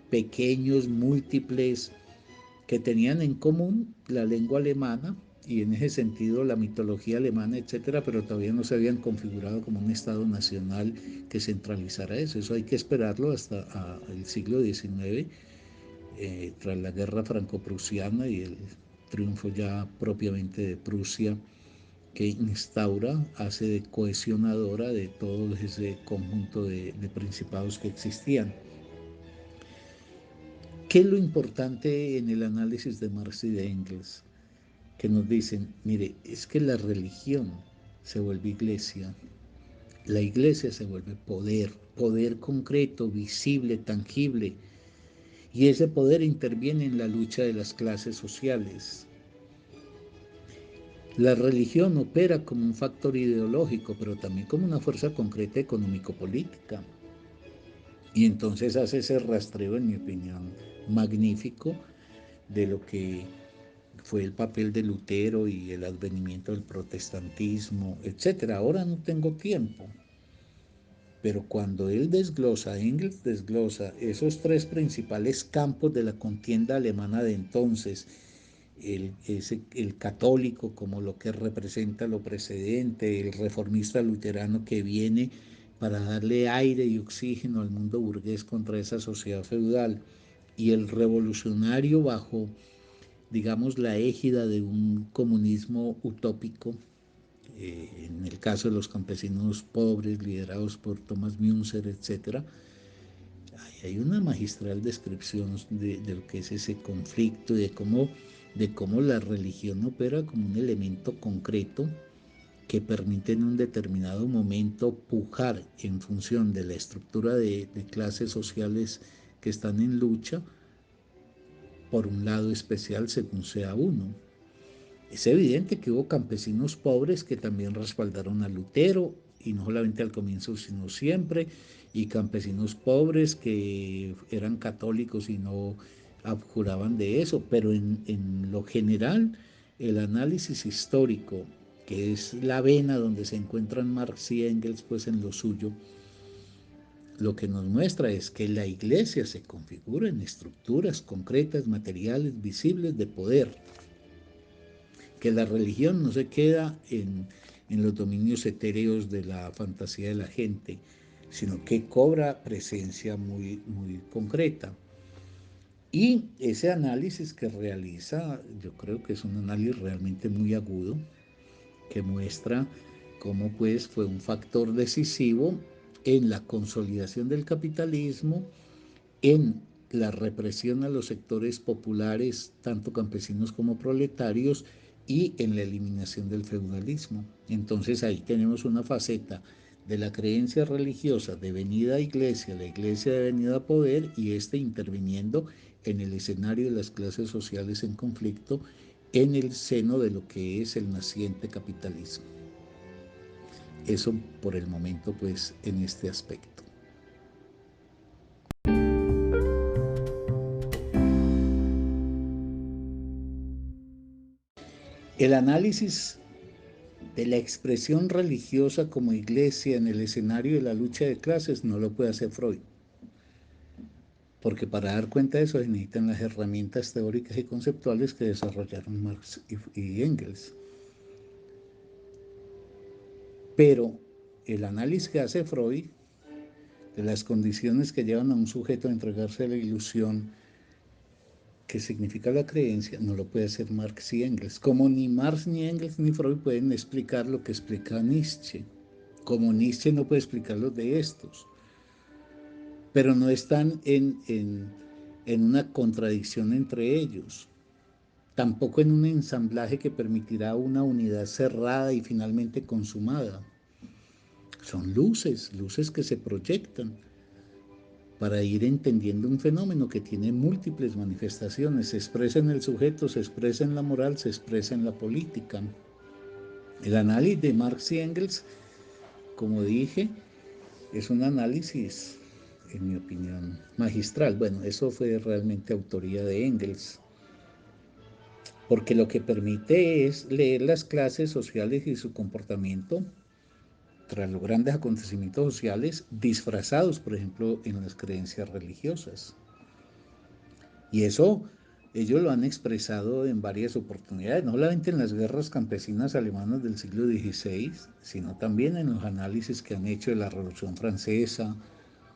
pequeños, múltiples, que tenían en común la lengua alemana y en ese sentido la mitología alemana, etcétera, pero todavía no se habían configurado como un Estado nacional que centralizara eso. Eso hay que esperarlo hasta el siglo XIX, tras la guerra franco-prusiana y el triunfo ya propiamente de Prusia, que instaura, hace de cohesionadora de todo ese conjunto de principados que existían. ¿Qué es lo importante en el análisis de Marx y de Engels? Que nos dicen, mire, es que la religión se vuelve iglesia, la iglesia se vuelve poder, poder concreto, visible, tangible, y ese poder interviene en la lucha de las clases sociales. La religión opera como un factor ideológico, pero también como una fuerza concreta económico-política. Y entonces hace ese rastreo, en mi opinión, magnífico de lo que fue el papel de Lutero y el advenimiento del protestantismo, etcétera. Ahora no tengo tiempo, pero cuando él desglosa, Engels desglosa esos tres principales campos de la contienda alemana de entonces, el católico como lo que representa lo precedente, el reformista luterano que viene para darle aire y oxígeno al mundo burgués contra esa sociedad feudal, y el revolucionario bajo, digamos, la égida de un comunismo utópico, en el caso de los campesinos pobres liderados por Thomas Müntzer, etc. Hay una magistral descripción de lo que es ese conflicto y de cómo la religión opera como un elemento concreto que permite en un determinado momento pujar en función de la estructura de clases sociales que están en lucha por un lado especial según sea uno. Es evidente que hubo campesinos pobres que también respaldaron a Lutero, y no solamente al comienzo, sino siempre, y campesinos pobres que eran católicos y no abjuraban de eso, pero en lo general, el análisis histórico que es la vena donde se encuentran Marx y Engels, pues en lo suyo, lo que nos muestra es que la iglesia se configura en estructuras concretas, materiales, visibles de poder, que la religión no se queda en los dominios etéreos de la fantasía de la gente, sino que cobra presencia muy, muy concreta. Y ese análisis que realiza, yo creo que es un análisis realmente muy agudo, que muestra cómo pues fue un factor decisivo en la consolidación del capitalismo, en la represión a los sectores populares, tanto campesinos como proletarios, y en la eliminación del feudalismo. Entonces ahí tenemos una faceta de la creencia religiosa devenida a iglesia, la iglesia devenida a poder, y interviniendo en el escenario de las clases sociales en conflicto en el seno de lo que es el naciente capitalismo. Eso por el momento, pues, en este aspecto. El análisis de la expresión religiosa como iglesia en el escenario de la lucha de clases no lo puede hacer Freud, porque para dar cuenta de eso se necesitan las herramientas teóricas y conceptuales que desarrollaron Marx y Engels. Pero el análisis que hace Freud de las condiciones que llevan a un sujeto a entregarse a la ilusión que significa la creencia, no lo puede hacer Marx y Engels, como ni Marx ni Engels ni Freud pueden explicar lo que explica Nietzsche, como Nietzsche no puede explicar los de estos, pero no están en una contradicción entre ellos, tampoco en un ensamblaje que permitirá una unidad cerrada y finalmente consumada. Son luces, luces que se proyectan para ir entendiendo un fenómeno que tiene múltiples manifestaciones, se expresa en el sujeto, se expresa en la moral, se expresa en la política. El análisis de Marx y Engels, como dije, es un análisis, en mi opinión, magistral. Bueno, eso fue realmente autoría de Engels, porque lo que permite es leer las clases sociales y su comportamiento tras los grandes acontecimientos sociales disfrazados, por ejemplo, en las creencias religiosas. Y eso ellos lo han expresado en varias oportunidades, no solamente en las guerras campesinas alemanas del siglo XVI, sino también en los análisis que han hecho de la Revolución Francesa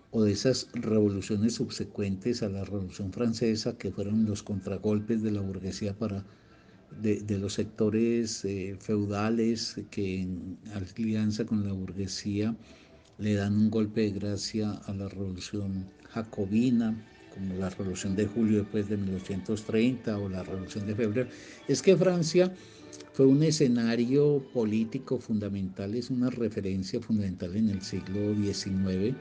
o de esas revoluciones subsecuentes a la Revolución Francesa, que fueron los contragolpes de la burguesía de los sectores feudales que en alianza con la burguesía le dan un golpe de gracia a la revolución jacobina, como la revolución de julio después de 1830 o la revolución de febrero. Es que Francia fue un escenario político fundamental, es una referencia fundamental en el siglo XIX,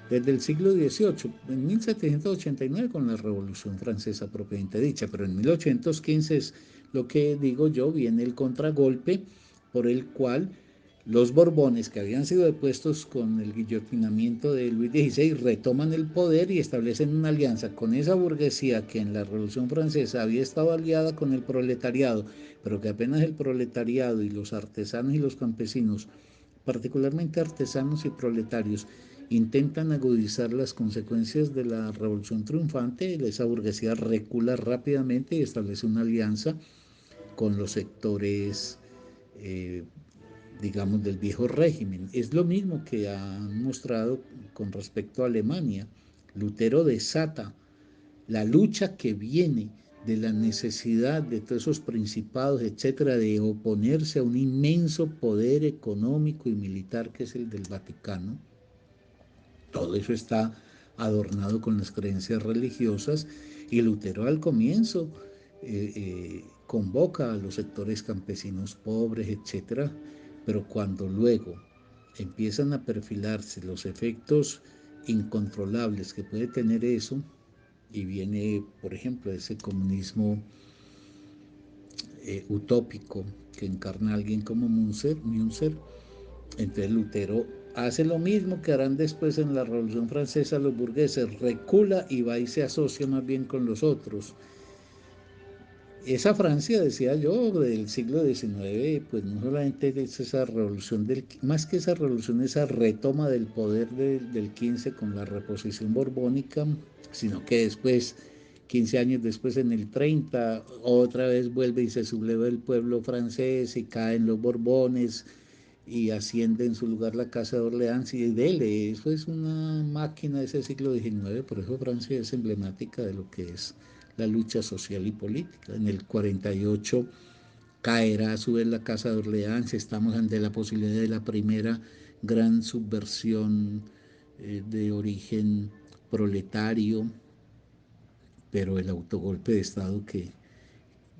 desde el siglo XVIII, en 1789 con la Revolución Francesa propiamente dicha, pero en 1815 es lo que digo yo, viene el contragolpe por el cual los Borbones, que habían sido depuestos con el guillotinamiento de Luis XVI, retoman el poder y establecen una alianza con esa burguesía que en la Revolución Francesa había estado aliada con el proletariado, pero que apenas el proletariado y los artesanos y los campesinos, particularmente artesanos y proletarios, intentan agudizar las consecuencias de la revolución triunfante, esa burguesía recula rápidamente y establece una alianza con los sectores, digamos, del viejo régimen. Es lo mismo que han mostrado con respecto a Alemania. Lutero desata la lucha que viene de la necesidad de todos esos principados, etcétera, de oponerse a un inmenso poder económico y militar que es el del Vaticano. Todo eso está adornado con las creencias religiosas, y Lutero al comienzo convoca a los sectores campesinos pobres, etcétera, pero cuando luego empiezan a perfilarse los efectos incontrolables que puede tener eso, y viene, por ejemplo, ese comunismo utópico que encarna a alguien como Münzer, entonces Lutero hace lo mismo que harán después en la Revolución Francesa los burgueses, recula y va y se asocia más bien con los otros. esa Francia, decía yo, del siglo XIX, pues no solamente es esa revolución más que esa revolución, esa retoma del poder del 15 con la reposición borbónica, sino que después, 15 años después, en el 30, otra vez vuelve y se subleva el pueblo francés y caen los Borbones y asciende en su lugar la Casa de Orleans y dele, eso es una máquina de ese siglo XIX, por eso Francia es emblemática de lo que es la lucha social y política. En el 48 caerá a su vez la Casa de Orleans, estamos ante la posibilidad de la primera gran subversión de origen proletario, pero el autogolpe de Estado que,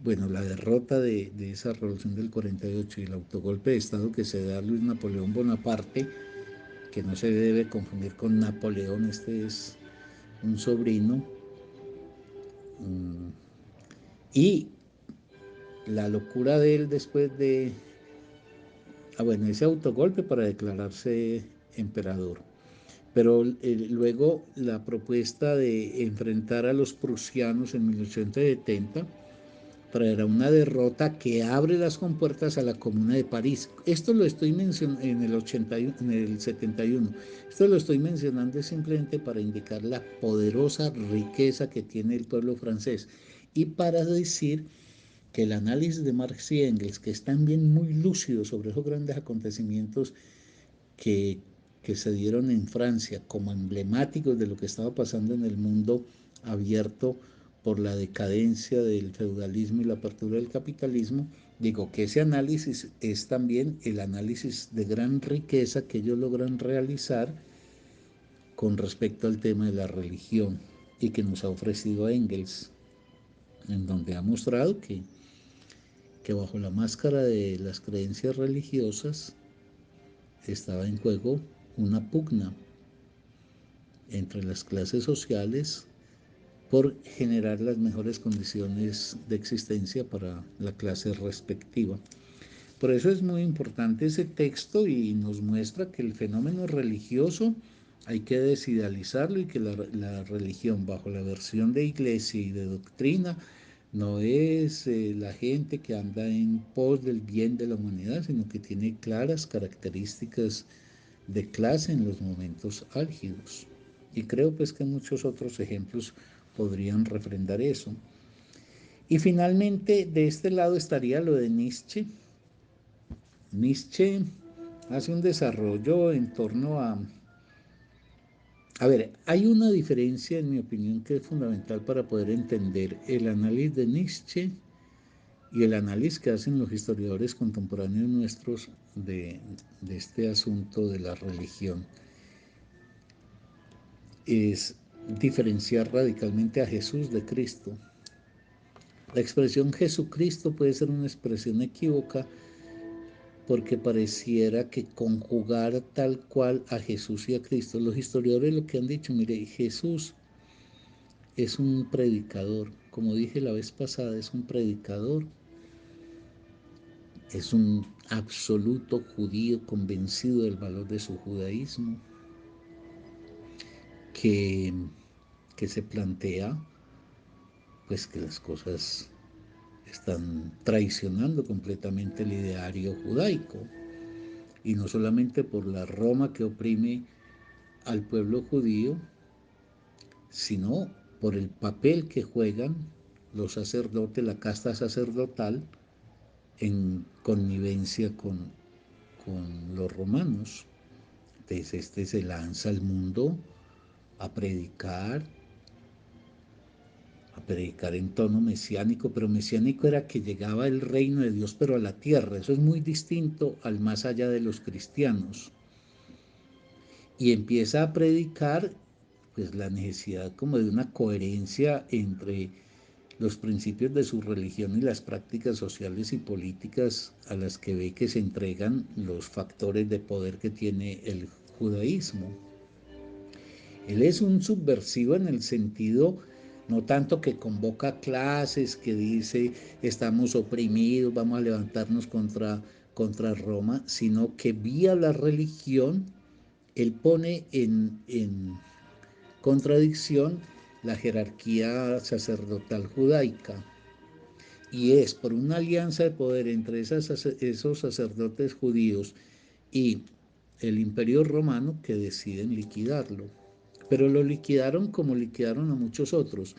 bueno, la derrota de esa revolución del 48 y el autogolpe de Estado que se da a Luis Napoleón Bonaparte, que no se debe confundir con Napoleón, este es un sobrino, y la locura de él después de, bueno, ese autogolpe para declararse emperador. Pero luego la propuesta de enfrentar a los prusianos en 1870 traerá una derrota que abre las compuertas a la Comuna de París. Esto lo estoy mencionando en el 81, en el 71. Esto lo estoy mencionando simplemente para indicar la poderosa riqueza que tiene el pueblo francés y para decir que el análisis de Marx y Engels, que es también muy lúcido sobre esos grandes acontecimientos que, que se dieron en Francia como emblemáticos de lo que estaba pasando en el mundo abierto por la decadencia del feudalismo y la apertura del capitalismo, digo que ese análisis es también el análisis de gran riqueza que ellos logran realizar con respecto al tema de la religión y que nos ha ofrecido Engels, en donde ha mostrado que bajo la máscara de las creencias religiosas estaba en juego una pugna entre las clases sociales por generar las mejores condiciones de existencia para la clase respectiva. Por eso es muy importante ese texto y nos muestra que el fenómeno religioso hay que desidealizarlo y que la religión bajo la versión de iglesia y de doctrina no es la gente que anda en pos del bien de la humanidad, sino que tiene claras características de clase en los momentos álgidos. Y creo pues que muchos otros ejemplos podrían refrendar eso. Y finalmente de este lado estaría lo de Nietzsche. Nietzsche hace un desarrollo en torno a ver, hay una diferencia en mi opinión que es fundamental para poder entender el análisis de Nietzsche y el análisis que hacen los historiadores contemporáneos nuestros de este asunto de la religión. Es diferenciar radicalmente a Jesús de Cristo. La expresión Jesucristo puede ser una expresión equívoca porque pareciera que conjugar tal cual a Jesús y a Cristo. Los historiadores lo que han dicho, mire, Jesús es un predicador, como dije la vez pasada, es un predicador, es un absoluto judío convencido del valor de su judaísmo, que, que se plantea pues que las cosas están traicionando completamente el ideario judaico, y no solamente por la Roma que oprime al pueblo judío, sino por el papel que juegan los sacerdotes, la casta sacerdotal, en connivencia con los romanos. Entonces este se lanza al mundo a predicar, en tono mesiánico, pero mesiánico era que llegaba el reino de Dios, pero a la tierra. Eso es muy distinto al más allá de los cristianos. Y empieza a predicar pues la necesidad como de una coherencia entre los principios de su religión y las prácticas sociales y políticas a las que ve que se entregan los factores de poder que tiene el judaísmo. Él es un subversivo en el sentido no tanto que convoca clases, que dice estamos oprimidos, vamos a levantarnos contra Roma, sino que vía la religión él pone en contradicción la jerarquía sacerdotal judaica y es por una alianza de poder entre esos sacerdotes judíos y el Imperio Romano que deciden liquidarlo. Pero lo liquidaron como liquidaron a muchos otros.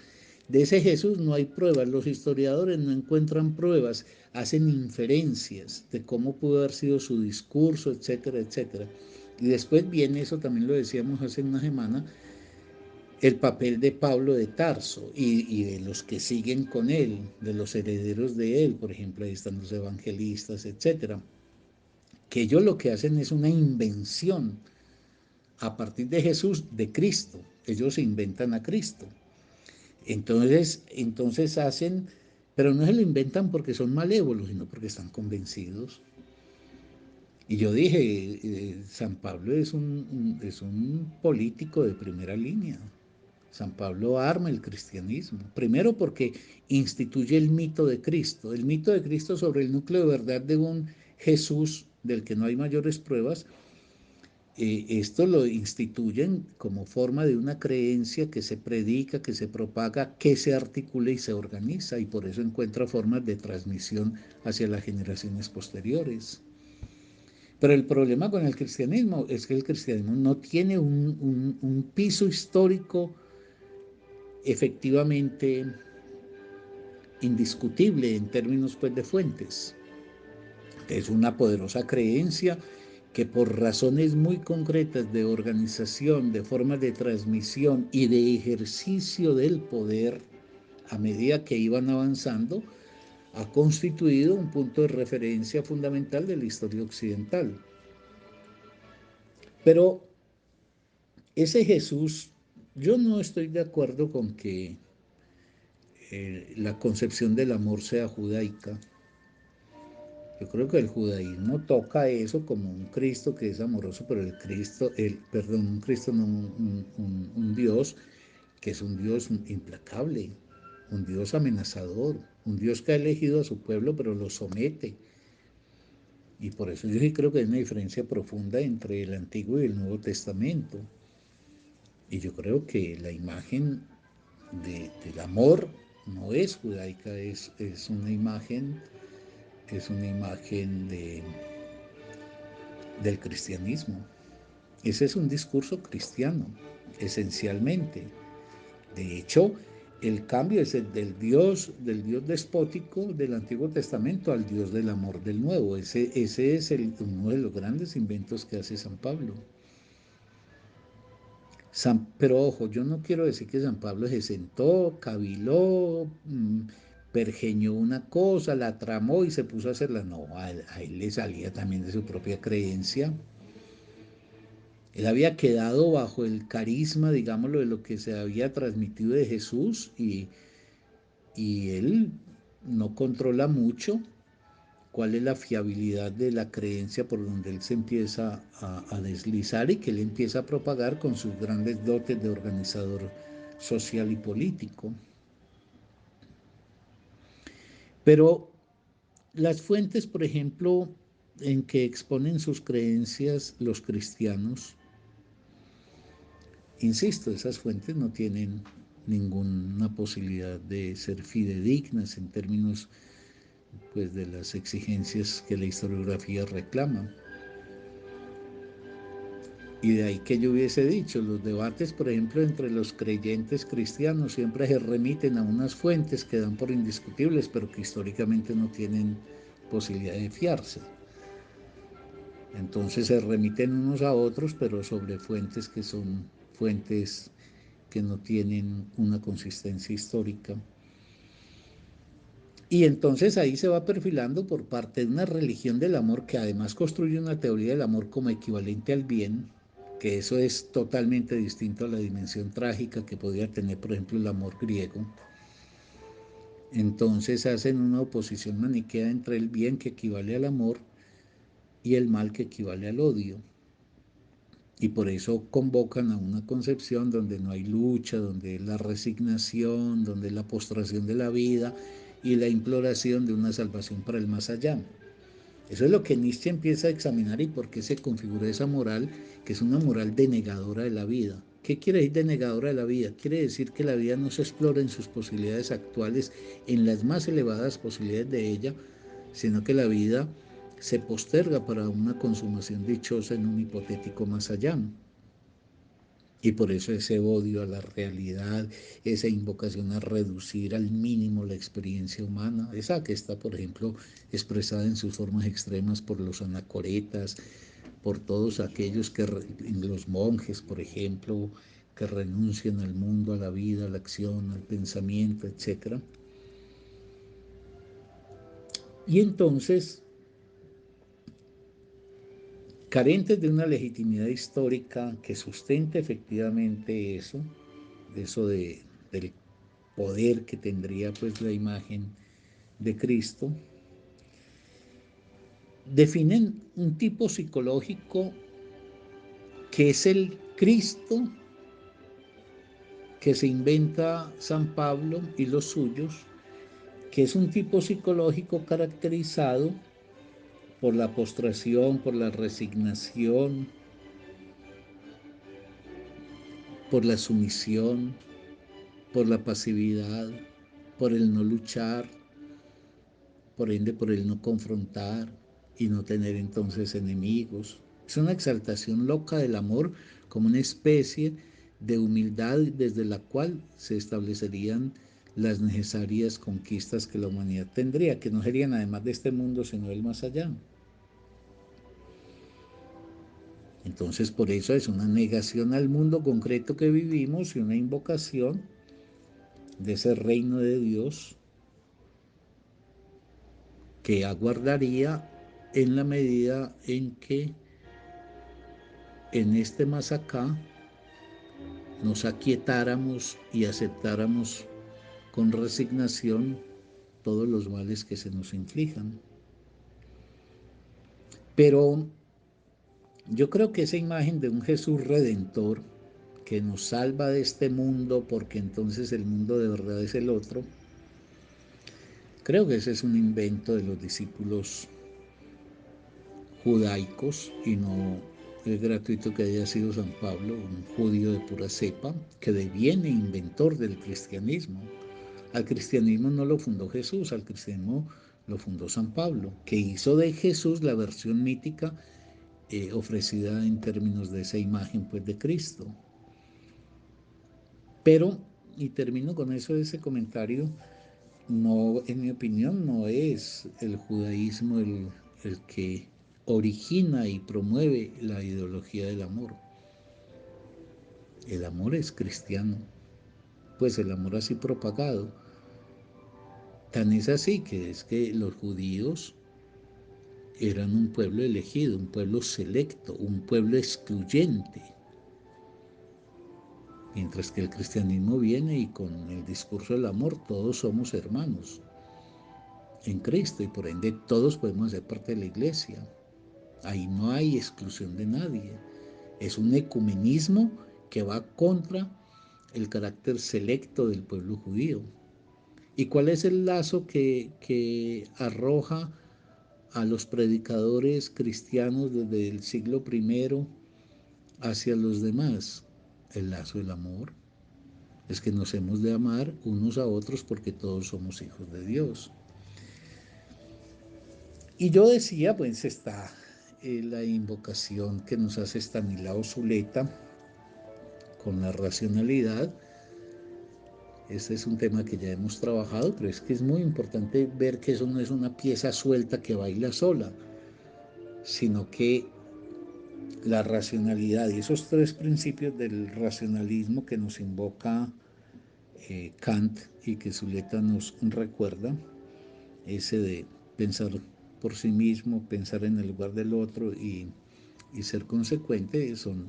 De ese Jesús no hay pruebas, los historiadores no encuentran pruebas, hacen inferencias de cómo pudo haber sido su discurso, etcétera, etcétera. Y después viene, eso también lo decíamos hace una semana, el papel de Pablo de Tarso y de los que siguen con él, de los herederos de él, por ejemplo, ahí están los evangelistas, etcétera, que ellos lo que hacen es una invención a partir de Jesús de Cristo. Ellos se inventan a Cristo. Entonces hacen, pero no se lo inventan porque son malévolos, sino porque están convencidos. Y yo dije, San Pablo es un político de primera línea. San Pablo arma el cristianismo. Primero porque instituye el mito de Cristo. El mito de Cristo sobre el núcleo de verdad de un Jesús del que no hay mayores pruebas. Esto lo instituyen como forma de una creencia que se predica, que se propaga, que se articula y se organiza, y por eso encuentra formas de transmisión hacia las generaciones posteriores. Pero el problema con el cristianismo es que el cristianismo no tiene un piso histórico efectivamente indiscutible en términos pues, de fuentes. Es una poderosa creencia que por razones muy concretas de organización, de formas de transmisión y de ejercicio del poder a medida que iban avanzando, ha constituido un punto de referencia fundamental de la historia occidental. Pero ese Jesús, yo no estoy de acuerdo con que la concepción del amor sea judaica. Yo creo que el judaísmo toca eso como un Cristo que es amoroso, pero un Cristo, no, un Dios que es un Dios implacable, un Dios amenazador, un Dios que ha elegido a su pueblo, pero lo somete. Y por eso yo sí creo que hay una diferencia profunda entre el Antiguo y el Nuevo Testamento. Y yo creo que la imagen del amor no es judaica, es una imagen, del cristianismo. Ese es un discurso cristiano, esencialmente. De hecho, el cambio es el del Dios despótico del Antiguo Testamento al Dios del amor del Nuevo. Ese es uno de los grandes inventos que hace San Pablo. Pero ojo, yo no quiero decir que San Pablo se sentó, caviló, pergeñó una cosa, la tramó y se puso a hacerla. No, a él le salía también de su propia creencia. Él había quedado bajo el carisma, digámoslo, de lo que se había transmitido de Jesús y él no controla mucho cuál es la fiabilidad de la creencia por donde él se empieza a deslizar y que él empieza a propagar con sus grandes dotes de organizador social y político. Pero las fuentes, por ejemplo, en que exponen sus creencias los cristianos, insisto, esas fuentes no tienen ninguna posibilidad de ser fidedignas en términos pues, de las exigencias que la historiografía reclama. Y de ahí que yo hubiese dicho, los debates, por ejemplo, entre los creyentes cristianos siempre se remiten a unas fuentes que dan por indiscutibles, pero que históricamente no tienen posibilidad de fiarse. Entonces se remiten unos a otros, pero sobre fuentes que son fuentes que no tienen una consistencia histórica. Y entonces ahí se va perfilando por parte de una religión del amor que además construye una teoría del amor como equivalente al bien, que eso es totalmente distinto a la dimensión trágica que podía tener, por ejemplo, el amor griego. Entonces hacen una oposición maniquea entre el bien que equivale al amor y el mal que equivale al odio. Y por eso convocan a una concepción donde no hay lucha, donde es la resignación, donde es la postración de la vida y la imploración de una salvación para el más allá. Eso es lo que Nietzsche empieza a examinar y por qué se configura esa moral, que es una moral denegadora de la vida, ¿Qué quiere decir denegadora de la vida? Quiere decir que la vida no se explora en sus posibilidades actuales, en las más elevadas posibilidades de ella, sino que la vida se posterga para una consumación dichosa en un hipotético más allá. Y por eso ese odio a la realidad, esa invocación a reducir al mínimo la experiencia humana, esa que está, por ejemplo, expresada en sus formas extremas por los anacoretas, por todos aquellos que, los monjes, por ejemplo, que renuncian al mundo, a la vida, a la acción, al pensamiento, etc. Y entonces, carentes de una legitimidad histórica que sustente efectivamente eso del poder que tendría pues la imagen de Cristo, definen un tipo psicológico que es el Cristo que se inventa San Pablo y los suyos, que es un tipo psicológico caracterizado por la postración, por la resignación, por la sumisión, por la pasividad, por el no luchar, por ende por el no confrontar y no tener entonces enemigos. Es una exaltación loca del amor como una especie de humildad desde la cual se establecerían las necesarias conquistas que la humanidad tendría, que no serían además de este mundo, sino el más allá. Entonces, por eso es una negación al mundo concreto que vivimos y una invocación de ese reino de Dios que aguardaría en la medida en que en este más acá nos aquietáramos y aceptáramos con resignación todos los males que se nos inflijan. Pero yo creo que esa imagen de un Jesús redentor que nos salva de este mundo porque entonces el mundo de verdad es el otro, creo que ese es un invento de los discípulos judaicos y no es gratuito que haya sido San Pablo, un judío de pura cepa, que deviene inventor del cristianismo. Al cristianismo no lo fundó Jesús, al cristianismo lo fundó San Pablo, que hizo de Jesús la versión mítica ofrecida en términos de esa imagen pues, de Cristo. Pero, y termino con eso de ese comentario, no, en mi opinión, no es el judaísmo el que origina y promueve la ideología del amor. El amor es cristiano, pues el amor así propagado. Tan es así que es que los judíos eran un pueblo elegido, un pueblo selecto, un pueblo excluyente. Mientras que el cristianismo viene y con el discurso del amor todos somos hermanos en Cristo y por ende todos podemos ser parte de la iglesia. Ahí no hay exclusión de nadie. Es un ecumenismo que va contra el carácter selecto del pueblo judío. ¿Y cuál es el lazo que arroja a los predicadores cristianos desde el siglo I hacia los demás? El lazo del amor. Es que nos hemos de amar unos a otros porque todos somos hijos de Dios. Y yo decía, pues está la invocación que nos hace Stanislao Zuleta con la racionalidad. Este es un tema que ya hemos trabajado, pero es que es muy importante ver que eso no es una pieza suelta que baila sola, sino que la racionalidad y esos tres principios del racionalismo que nos invoca Kant y que Zuleta nos recuerda, ese de pensar por sí mismo, pensar en el lugar del otro y ser consecuente, son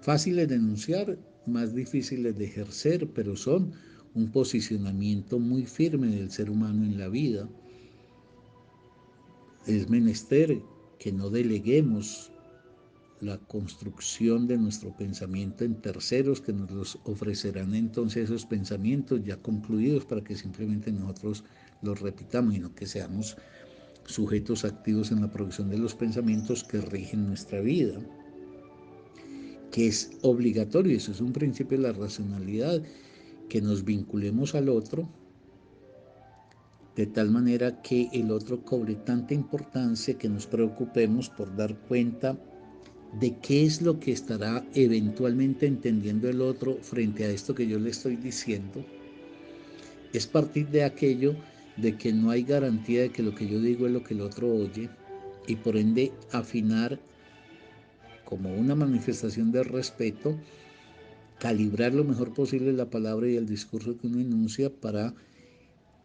fáciles de enunciar, más difíciles de ejercer, pero son un posicionamiento muy firme del ser humano en la vida. Es menester que no deleguemos la construcción de nuestro pensamiento en terceros que nos los ofrecerán entonces esos pensamientos ya concluidos para que simplemente nosotros los repitamos, sino que seamos sujetos activos en la producción de los pensamientos que rigen nuestra vida. que es obligatorio, eso es un principio de la racionalidad, que nos vinculemos al otro de tal manera que el otro cobre tanta importancia que nos preocupemos por dar cuenta de qué es lo que estará eventualmente entendiendo el otro frente a esto que yo le estoy diciendo. Es partir de aquello de que no hay garantía de que lo que yo digo es lo que el otro oye, y por ende afinar como una manifestación de respeto, calibrar lo mejor posible la palabra y el discurso que uno enuncia para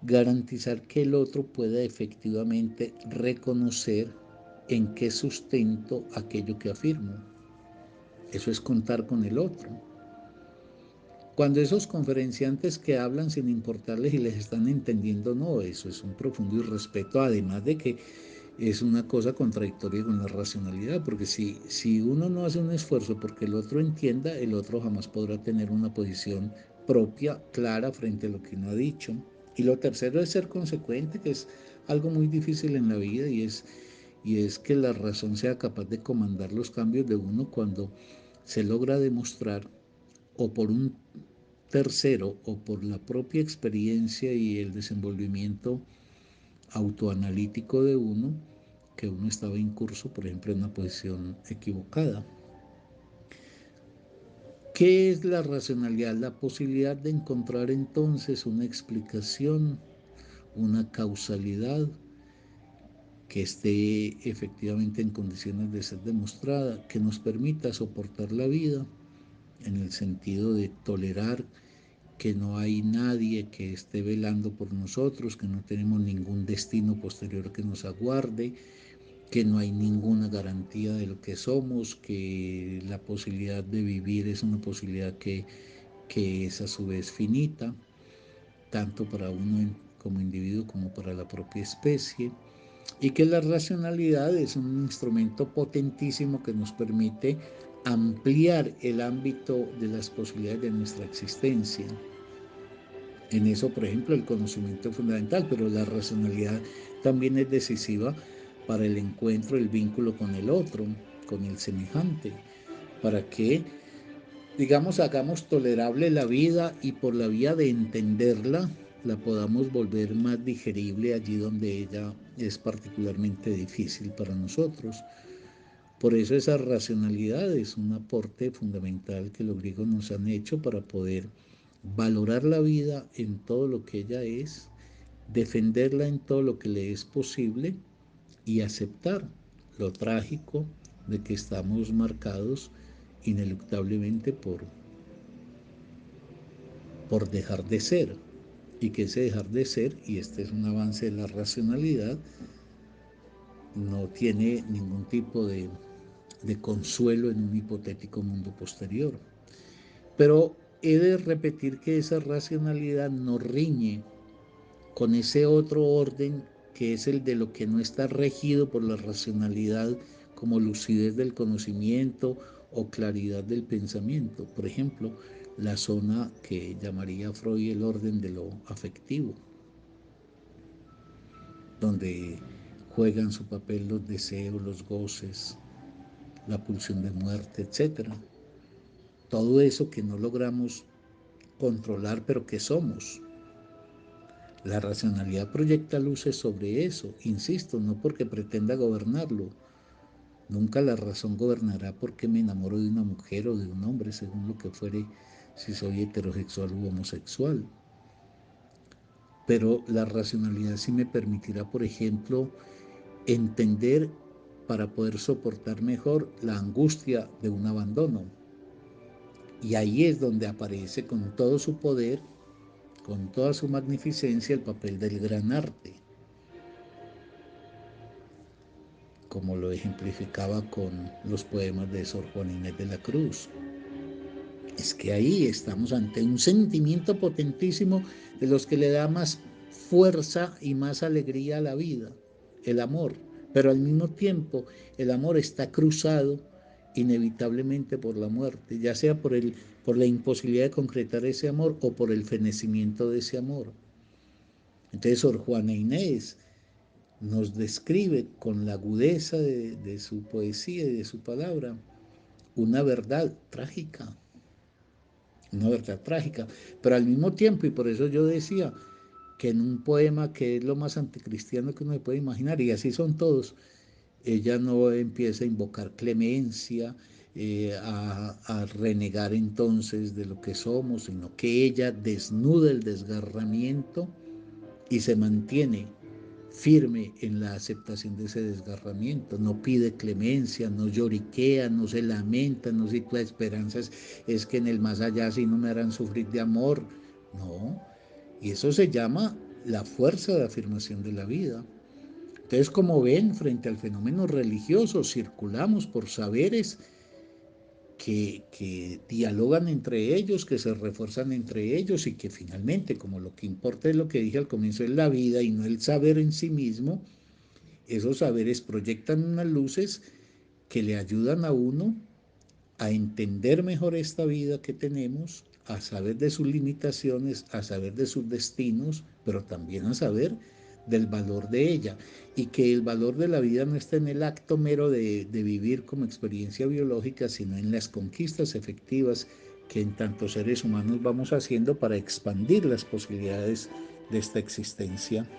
garantizar que el otro pueda efectivamente reconocer en qué sustento aquello que afirmo. Eso es contar con el otro. Cuando esos conferenciantes que hablan sin importarles si les están entendiendo o no, eso es un profundo irrespeto, además de que es una cosa contradictoria con la racionalidad, porque si uno no hace un esfuerzo porque el otro entienda, el otro jamás podrá tener una posición propia, clara, frente a lo que uno ha dicho. Y lo tercero es ser consecuente, que es algo muy difícil en la vida, y es que la razón sea capaz de comandar los cambios de uno cuando se logra demostrar, o por un tercero o por la propia experiencia y el desenvolvimiento autoanalítico de uno, que uno estaba incurso, por ejemplo, en una posición equivocada. ¿Qué es la racionalidad? La posibilidad de encontrar entonces una explicación, una causalidad que esté efectivamente en condiciones de ser demostrada, que nos permita soportar la vida en el sentido de tolerar que no hay nadie que esté velando por nosotros, que no tenemos ningún destino posterior que nos aguarde, que no hay ninguna garantía de lo que somos, que la posibilidad de vivir es una posibilidad que es a su vez finita, tanto para uno como individuo como para la propia especie, y que la racionalidad es un instrumento potentísimo que nos permite ampliar el ámbito de las posibilidades de nuestra existencia. En eso, por ejemplo, el conocimiento es fundamental, pero la racionalidad también es decisiva para el encuentro, el vínculo con el otro, con el semejante, para que, digamos, hagamos tolerable la vida y por la vía de entenderla, la podamos volver más digerible allí donde ella es particularmente difícil para nosotros. Por eso esa racionalidad es un aporte fundamental que los griegos nos han hecho para poder valorar la vida en todo lo que ella es, defenderla en todo lo que le es posible y aceptar lo trágico de que estamos marcados ineluctablemente por dejar de ser, y que ese dejar de ser, y este es un avance de la racionalidad, no tiene ningún tipo de consuelo en un hipotético mundo posterior. Pero he de repetir que esa racionalidad no riñe con ese otro orden que es el de lo que no está regido por la racionalidad, como lucidez del conocimiento o claridad del pensamiento. Por ejemplo, la zona que llamaría Freud el orden de lo afectivo, donde juegan su papel los deseos, los goces, la pulsión de muerte, etcétera. Todo eso que no logramos controlar, pero que somos. La racionalidad proyecta luces sobre eso, insisto, no porque pretenda gobernarlo. Nunca la razón gobernará porque me enamoro de una mujer o de un hombre, según lo que fuere, si soy heterosexual u homosexual. Pero la racionalidad sí me permitirá, por ejemplo, entender para poder soportar mejor la angustia de un abandono. Y ahí es donde aparece con todo su poder, con toda su magnificencia, el papel del gran arte, como lo ejemplificaba con los poemas de Sor Juana Inés de la Cruz. Es que ahí estamos ante un sentimiento potentísimo de los que le da más fuerza y más alegría a la vida, el amor. Pero al mismo tiempo el amor está cruzado inevitablemente por la muerte, ya sea por la imposibilidad de concretar ese amor o por el fenecimiento de ese amor. Entonces Sor Juana Inés nos describe con la agudeza de su poesía y de su palabra una verdad trágica, una verdad trágica, pero al mismo tiempo, y por eso yo decía que en un poema que es lo más anticristiano que uno se puede imaginar, y así son todos, ella no empieza a invocar clemencia, a renegar entonces de lo que somos, sino que ella desnuda el desgarramiento y se mantiene firme en la aceptación de ese desgarramiento, no pide clemencia, no lloriquea, no se lamenta, no sitúa esperanzas, es que en el más allá sí no me harán sufrir de amor, no, y eso se llama la fuerza de afirmación de la vida. Entonces, como ven, frente al fenómeno religioso, circulamos por saberes que dialogan entre ellos, que se refuerzan entre ellos y que finalmente, como lo que importa es lo que dije al comienzo, es la vida y no el saber en sí mismo, esos saberes proyectan unas luces que le ayudan a uno a entender mejor esta vida que tenemos, a saber de sus limitaciones, a saber de sus destinos, pero también a saber del valor de ella. Y que el valor de la vida no está en el acto mero de vivir como experiencia biológica, sino en las conquistas efectivas que en tantos seres humanos vamos haciendo para expandir las posibilidades de esta existencia.